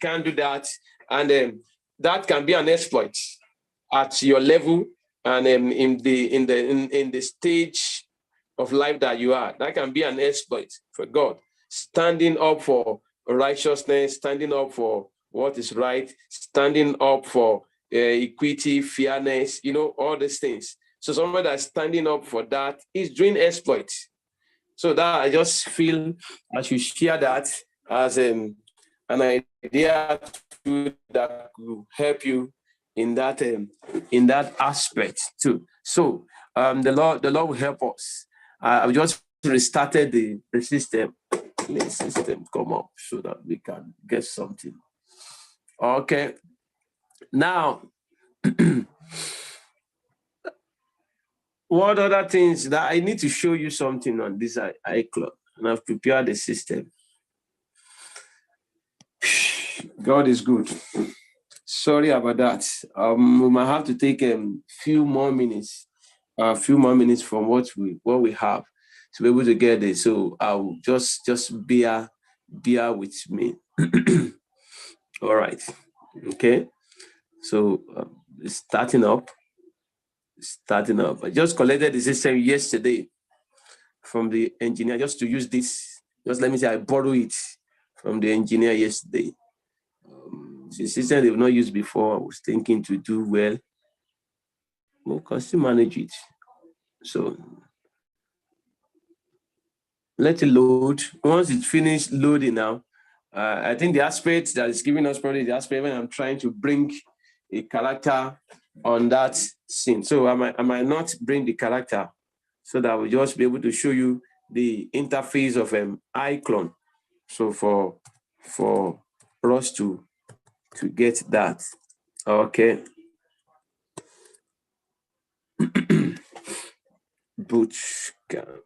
can't do that. And that can be an exploit at your level and in the stage of life that you are. That can be an exploit for God. Standing up for righteousness, standing up for what is right, standing up for equity, fairness, all these things. So somebody that's standing up for that is doing exploits. So that I just feel I should share that as an idea that will help you in that aspect too. So the Lord will help us. I just restarted the system. Let the system come up so that we can get something. Okay. Now, what other things that I need to show you something on this iCloud, and I've prepared the system. God is good. Sorry about that. We might have to take a few more minutes from what we have to be able to get it. So I'll just bear with me. All right. Okay. So starting up. I just collected the system yesterday from the engineer, just to use this. Just let me say I borrow it from the engineer yesterday. The system they've not used before. I was thinking to do well. We can still manage it. So let it load. Once it's finished loading now, I think the aspect that is giving us probably the aspect when I'm trying to bring a character on that scene. So I might not bring the character, so that I will just be able to show you the interface of iClone. So for us to get that. Okay. Bootcamp.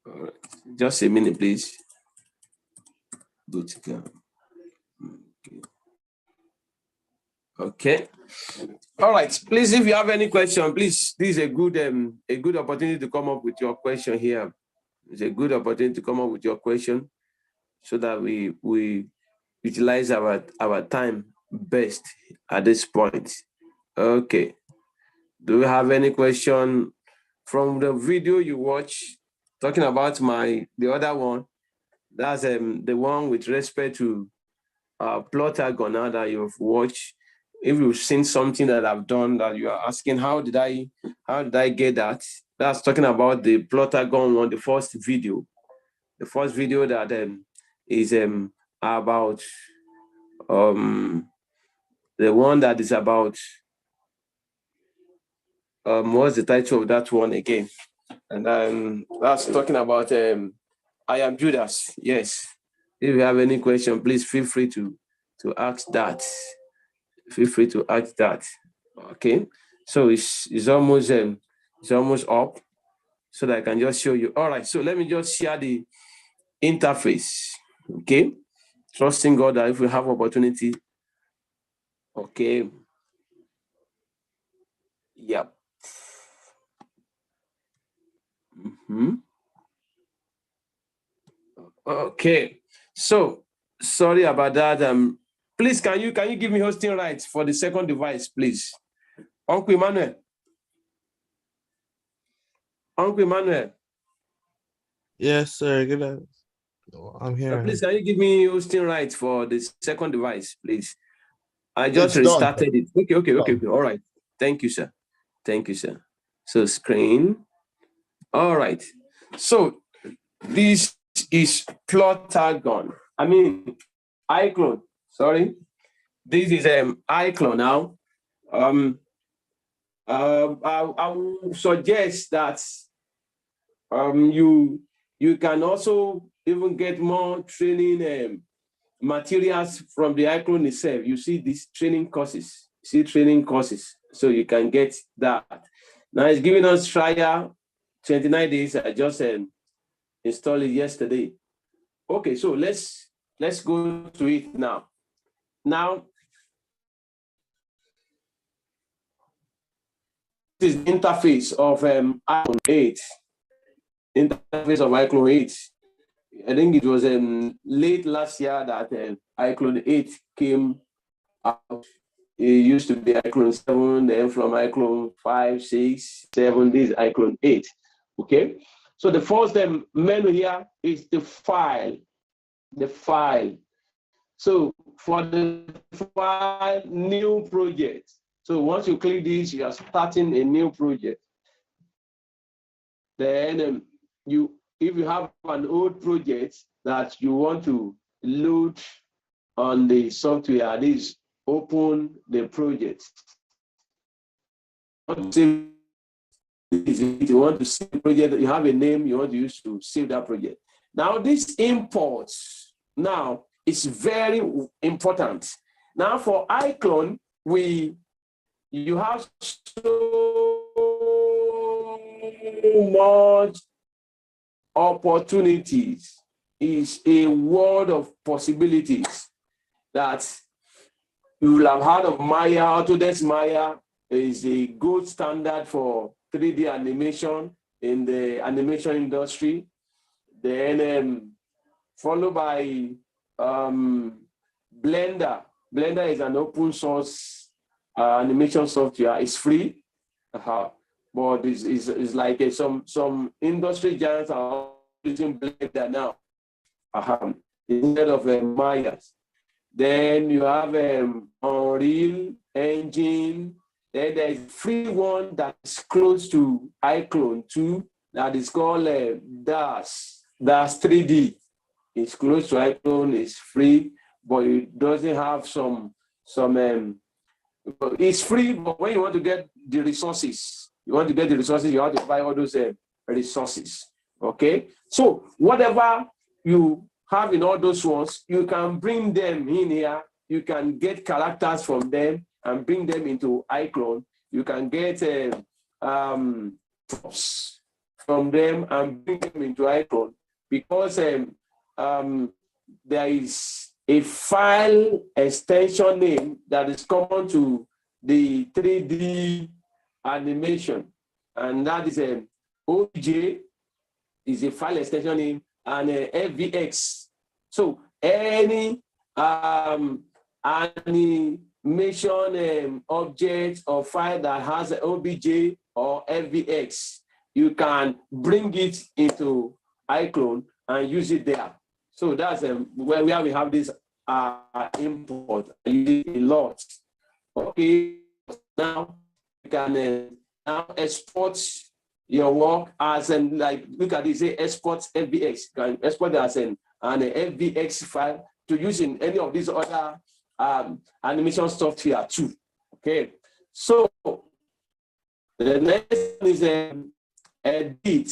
All right. Just a minute, please. Bootcamp. Okay. All right. Please, if you have any question, please. This is a good opportunity to come up with your question here. It's a good opportunity to come up with your question, so that we utilize our time best at this point. Okay. Do you have any question from the video you watch? Talking about the other one, that's the one with respect to Plotagon now that you've watched. If you've seen something that I've done that you are asking, how did I get that? That's talking about the Plotagon one, the first video. The first video that is about the one that is about what's the title of that one again? And then that's talking about I am Judas. Yes. If you have any question, please feel free to ask that. Feel free to ask that. Okay. So it's almost up, so that I can just show you. All right. So let me just share the interface. Okay. Trusting God that if we have opportunity. Okay. Yep. Okay. So sorry about that. Please, can you give me hosting rights for the second device, please? Uncle Emmanuel. Uncle Emmanuel. Yes, sir. Good. I'm here. Please, can you give me hosting rights for the second device, please? I just It's done, restarted it. Okay. All right. Thank you, sir. Thank you, sir. So screen. All right. So this is Plotagon. I mean, iClone. Sorry. This is iClone now. I would suggest that you can also even get more training materials from the iClone itself. You see these training courses. So you can get that. Now it's giving us trial 29 days. I just installed it yesterday. Okay, so let's go to it now. Now, this is the interface of iClone 8. Interface of iClone 8. I think it was late last year that iClone 8 came out. It used to be iClone 7, then from iClone 5, 6, 7, this is iClone 8. Okay, so the first menu here is the file. The file. So for the file, new project. So once you click this, you are starting a new project. Then if you have an old project that you want to load on the software, this open the project. If you want to save the project, you have a name you want to use to save that project. Now this imports now is very important. Now for iClone, you have so much opportunities. Is a world of possibilities that you will have heard of Maya. Autodesk Maya is a gold standard for 3D animation in the animation industry. Then followed by Blender. Blender is an open source animation software. It's free, but it's like some industry giants are using Blender now instead of Maya. Then you have Unreal Engine. Then there's a free one that is close to iClone 2 that is called DAS 3D. It's close to iClone, it's free, but it doesn't have some it's free, but when you want to get the resources, you have to buy all those resources. Okay, so whatever you have in all those ones, you can bring them in here. You can get characters from them and bring them into iClone. You can get props from them and bring them into iClone, because there is a file extension name that is common to the 3D animation, and that is OJ is a file extension name, and FVX. So any animation object or file that has an OBJ or FVX, you can bring it into iClone and use it there. So that's where we have this import. I use it a lot. Okay, now you can now export your work as like look at this, say export FVX. You can export it as an FVX file to use in any of these other animation software too. Okay, so the next one is edit.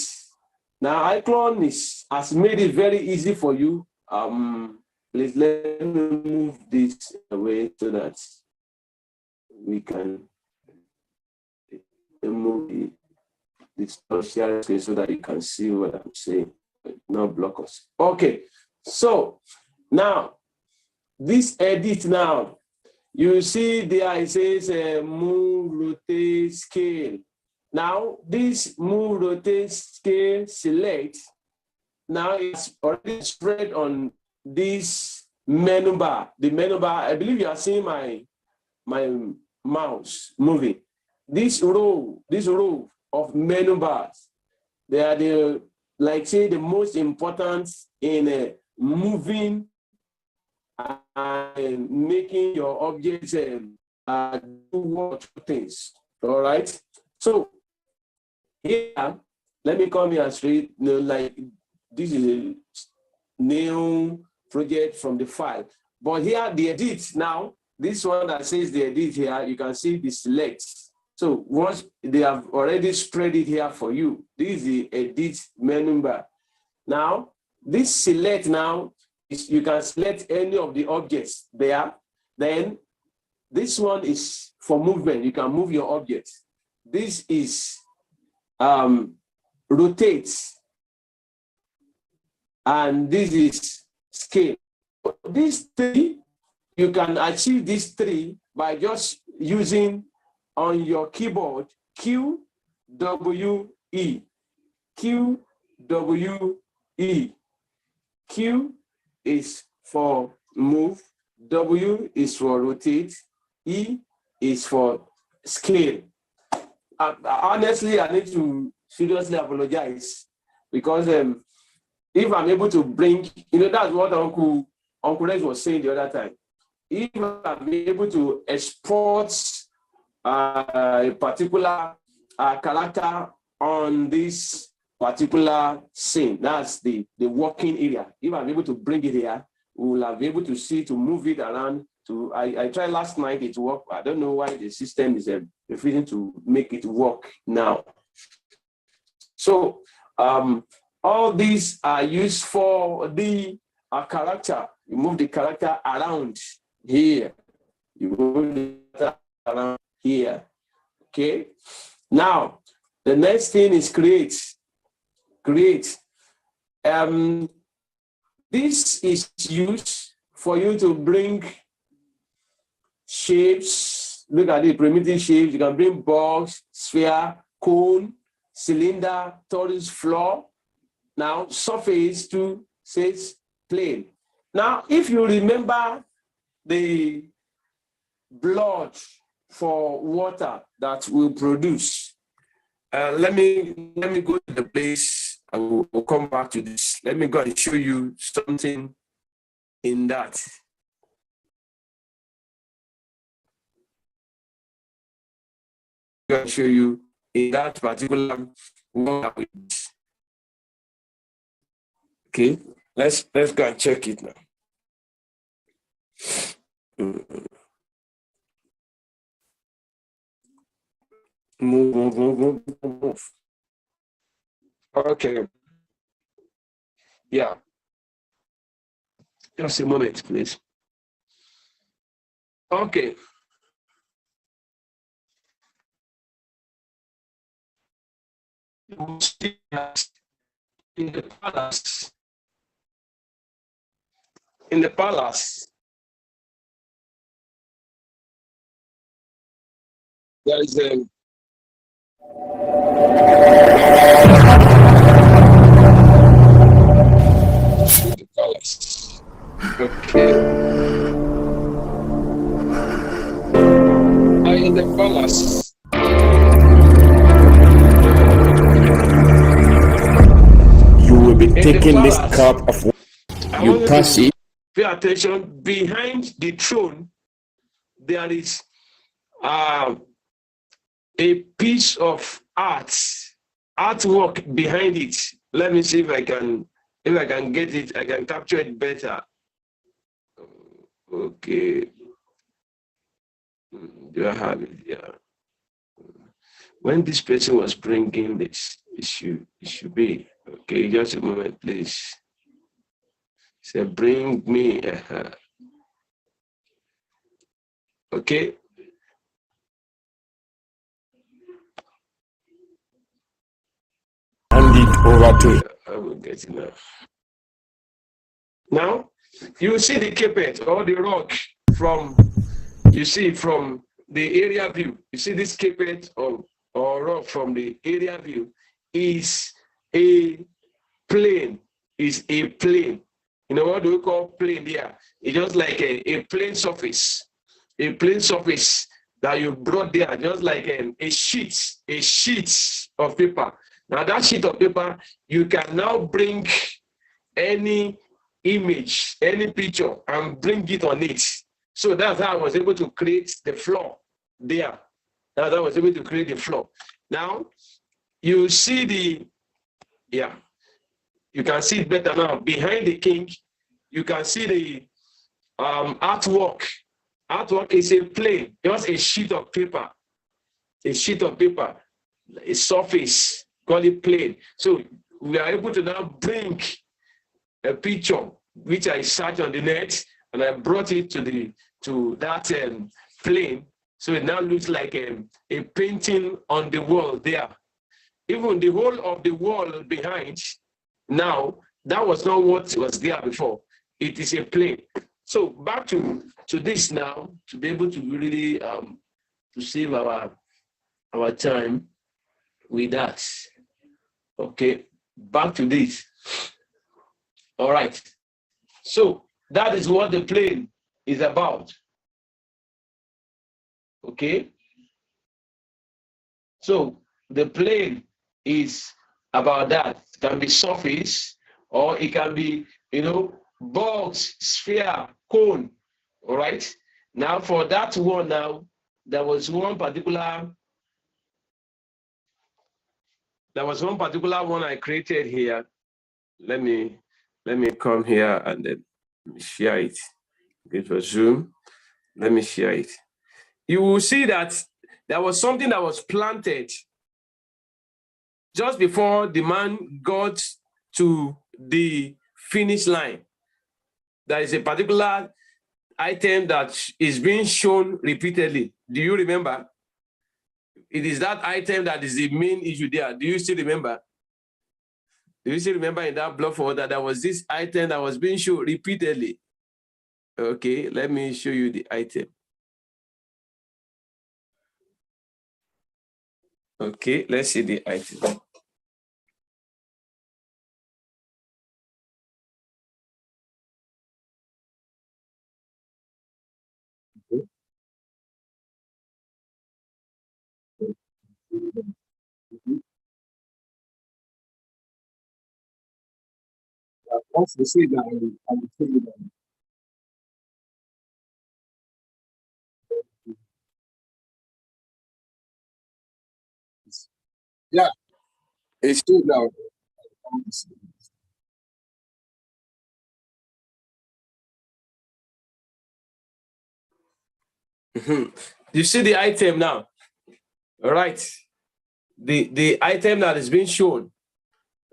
Now iClone has made it very easy for you. Please let me move this away so that we can remove this share screen so that you can see what I'm saying. Not block us. Okay, so now this edit now, you see there it says move, rotate, scale. Now this move, rotate, scale, select. Now it's already spread on this menu bar. The menu bar, I believe you are seeing my mouse moving. This row of menu bars, they are the, like say, the most important in moving and making your objects do what things. All right. So here, let me come here straight. Like this is a new project from the file, but here the edit now. This one that says the edit here, you can see the select. So once they have already spread it here for you, this is the edit menu bar. Now this select now is you can select any of the objects there. Then this one is for movement. You can move your object. This is rotate, and this is scale. These three, you can achieve these three by just using on your keyboard QWE. QWE. Q is for move, W is for rotate, E is for scale. Honestly, I need to seriously apologize because if I'm able to bring, that's what Uncle Rex was saying the other time. If I'm able to export a particular character on this particular scene, that's the working area. If I'm able to bring it here, we will have be able to see, to move it around. I tried last night, it worked. I don't know why the system is refusing to make it work now. So all these are used for the character. You move the character around here. You move the character around here. Okay. Now, the next thing is create. Create. This is used for you to bring shapes. Look at the primitive shapes. You can bring box, sphere, cone, cylinder, torus, floor. Now, surface to says plane. Now, if you remember the blood for water that will produce, let me go to the place. I will come back to this. Let me go and show you something in that. I'm going to show you in that particular water. Okay, let's go and check it now. Move. Okay. Yeah. Just a moment, please. Okay. In the palace. In the palace, there is a palace. Okay. in the palace. You will be In the taking this palace. cup of water. I You want you pass to it. pay attention. Behind the throne, there is a piece of artwork behind it. Let me see if I can get it. I can capture it better. Okay. Do I have it? Yeah. When this person was bringing this, it should be okay. Just a moment, please. Say, bring me. Okay. Hand it over to. I will get it now. Now, you see the carpet or the rock from the area view. You see this carpet or rock from the area view is a plane. Is a plane. You know what do we call plane here? It's just like a plane surface. A plane surface that you brought there, just like a sheet of paper. Now that sheet of paper, you can now bring any image, any picture, and bring it on it. So that's how I was able to create the floor there. That's how I was able to create the floor. Now, you see you can see it better now. Behind the king, you can see the artwork. Artwork is a plane, just a sheet of paper. A sheet of paper, a surface, call it plane. So we are able to now bring a picture which I searched on the net and I brought it to that plane. So it now looks like a painting on the wall there. Even the whole of the wall behind, now, that was not what was there before. It is a plane. So back to this now, to be able to really to save our time with that. Okay, back to this. All right. So that is what the plane is about. Okay. So the plane is about that. It can be surface, or it can be, box, sphere, cone. All right. Now for that one now, there was one particular one I created here. Let me come here and then share it. Give a zoom. Let me share it. You will see that there was something that was planted just before the man got to the finish line. There is a particular item that is being shown repeatedly. Do you remember? It is that item that is the main issue there. Do you still remember? Do you still remember in that block folder there was this item that was being shown repeatedly? Okay, let me show you the item. Okay, let's see the item. Once you see that, I will show you that. Yeah, it's still now. You see the item now, all right? The item that is being shown,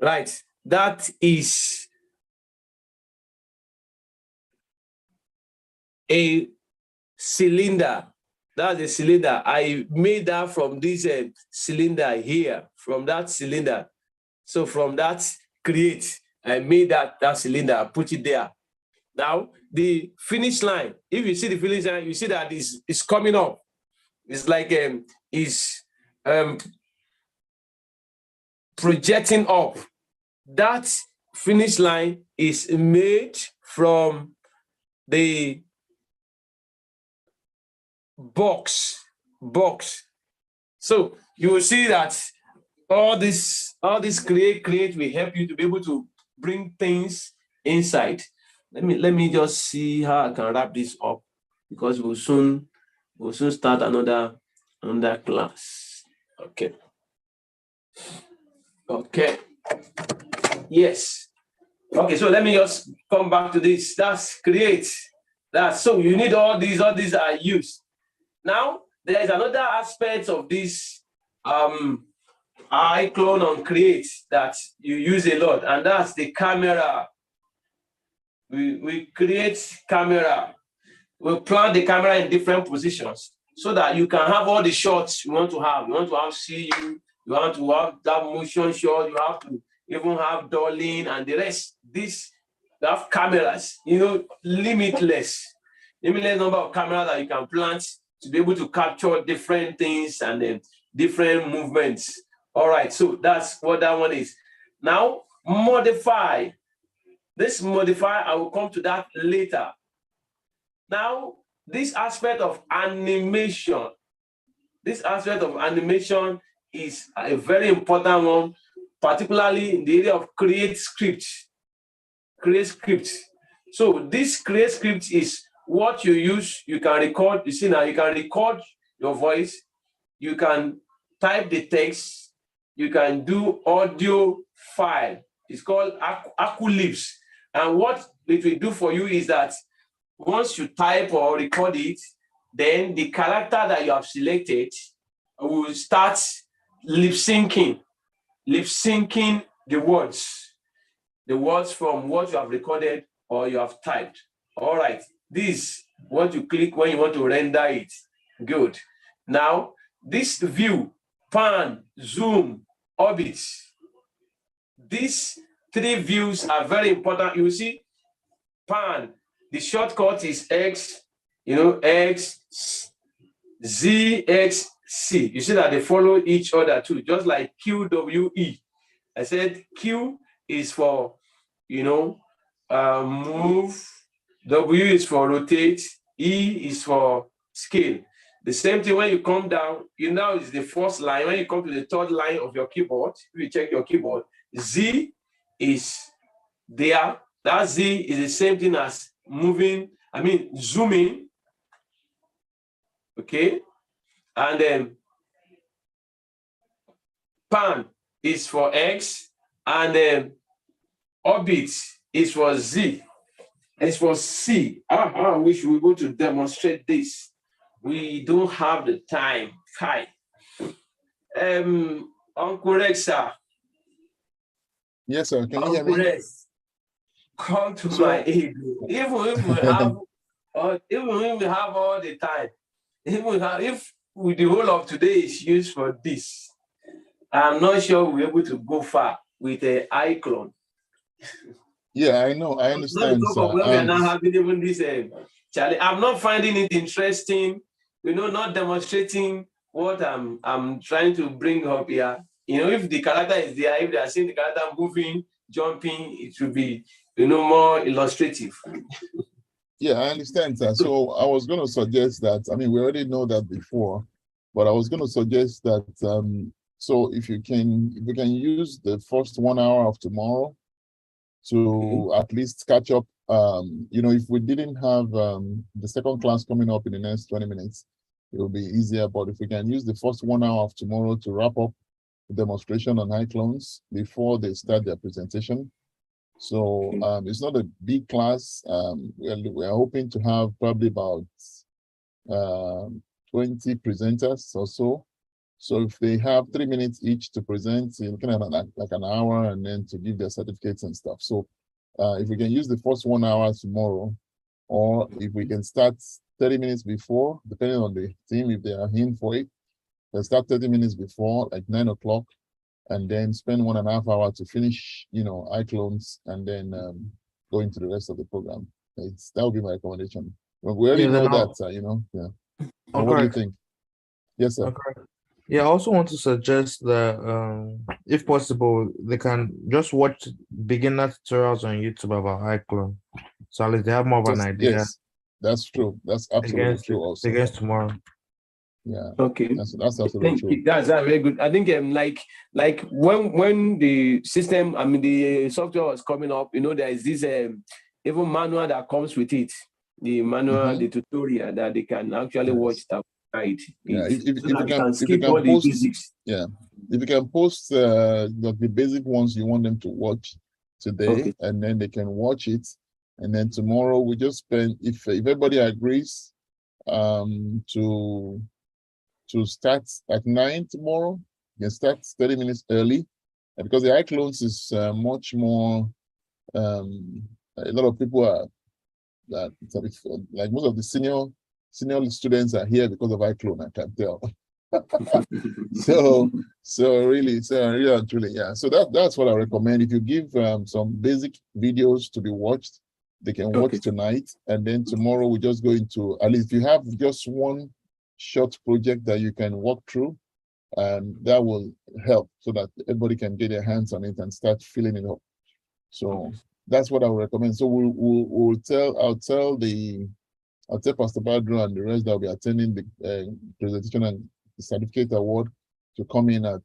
right? That is a cylinder. That's a cylinder. I made that from this cylinder here, from that cylinder. So from that crate, I made that cylinder, I put it there. Now, the finish line, if you see the finish line, you see that it's coming up. It's like projecting up. That finish line is made from the box box. So you will see that all this create will help you to be able to bring things inside. Let me just see how I can wrap this up, because we'll soon start another class. Okay. Yes. Okay, so let me just come back to this. That's create. So you need all these are used. Now there is another aspect of this iClone on create that you use a lot, and that's the camera. We create camera. We plan the camera in different positions so that you can have all the shots you want to have. You want to have CU, you want to have that motion shot, you have to even have dolling and the rest. This, you have cameras, limitless number of cameras that you can plant to be able to capture different things and then different movements. All right, so that's what that one is. Now, modify. This modify, I will come to that later. Now, this aspect of animation is a very important one, particularly in the area of create script. So this create script is what you use. You can record. You see now, you can record your voice. You can type the text. You can do audio file. It's called Aculips. And what it will do for you is that once you type or record it, then the character that you have selected will start lip syncing the words from what you have recorded or you have typed. All right, this what you click when you want to render it. Good. Now, this view, pan, zoom, orbit, these three views are very important. You see, pan, the shortcut is X, X, Z, X, C. You see that they follow each other too, just like QWE. I said Q is for, move, W is for rotate, E is for scale. The same thing when you come down, is the first line. When you come to the third line of your keyboard, if you check your keyboard, Z is there. That Z is the same thing as zooming. Okay. And then pan is for X, and then orbit is for Z. It's for C. I wish we were able to demonstrate this. We don't have the time. Hi. Uncle Rex, sir. Yes, sir. Can you hear me? Rex, come to my aid. Even if we have all the time, if the whole of today is used for this, I'm not sure we're able to go far with the iClone. Yeah, I know. I understand. We are not having even this challenge. I'm not finding it interesting. Not demonstrating what I'm trying to bring up here. If the character is there, if they are seeing the character moving, jumping, it should be, more illustrative. Yeah, I understand, sir. So I was going to suggest that, we already know that before, but I was going to suggest that, so if we can use the first 1 hour of tomorrow to at least catch up, if we didn't have the second class coming up in the next 20 minutes, it will be easier. But if we can use the first 1 hour of tomorrow to wrap up the demonstration on iClones before they start their presentation. So it's not a big class. We are hoping to have probably about 20 presenters or so. So if they have 3 minutes each to present, you're looking at like an hour, and then to give their certificates and stuff. So if we can use the first 1 hour tomorrow, or if we can start 30 minutes before, depending on the team, if they are in for it, they'll start 30 minutes before, like 9 o'clock, and then spend 1.5 hours to finish, iClones, and then go into the rest of the program. That would be my recommendation. But we already know that, yeah. Okay. What do you think? Yes, sir. Okay. Yeah, I also want to suggest that if possible, they can just watch beginner tutorials on YouTube about iClone. So at least they have more of an idea. Yes, that's true. That's absolutely true also. Against tomorrow. Yeah. Okay. That's absolutely true. That's very good. I think like when the system, I mean the software was coming up, there is this even manual that comes with it. The manual, the tutorial that they can actually watch that right. Yeah, if So that they can skip all the post, basics. yeah, if you can post the basic ones you want them to watch today, and then they can watch it, and then tomorrow we just spend, if everybody agrees to start at 9 tomorrow, you can start 30 minutes early, and because the iClones is much more, a lot of people are that, like most of the senior students are here because of iClone, I can tell. so really and truly, yeah. So that's what I recommend. If you give some basic videos to be watched, they can watch tonight, and then tomorrow we just go into, at least if you have just one short project that you can walk through, and that will help so that everybody can get their hands on it and start filling it up. So that's what I would recommend. So I'll tell Pastor Badro and the rest that will be attending the presentation and the certificate award to come in at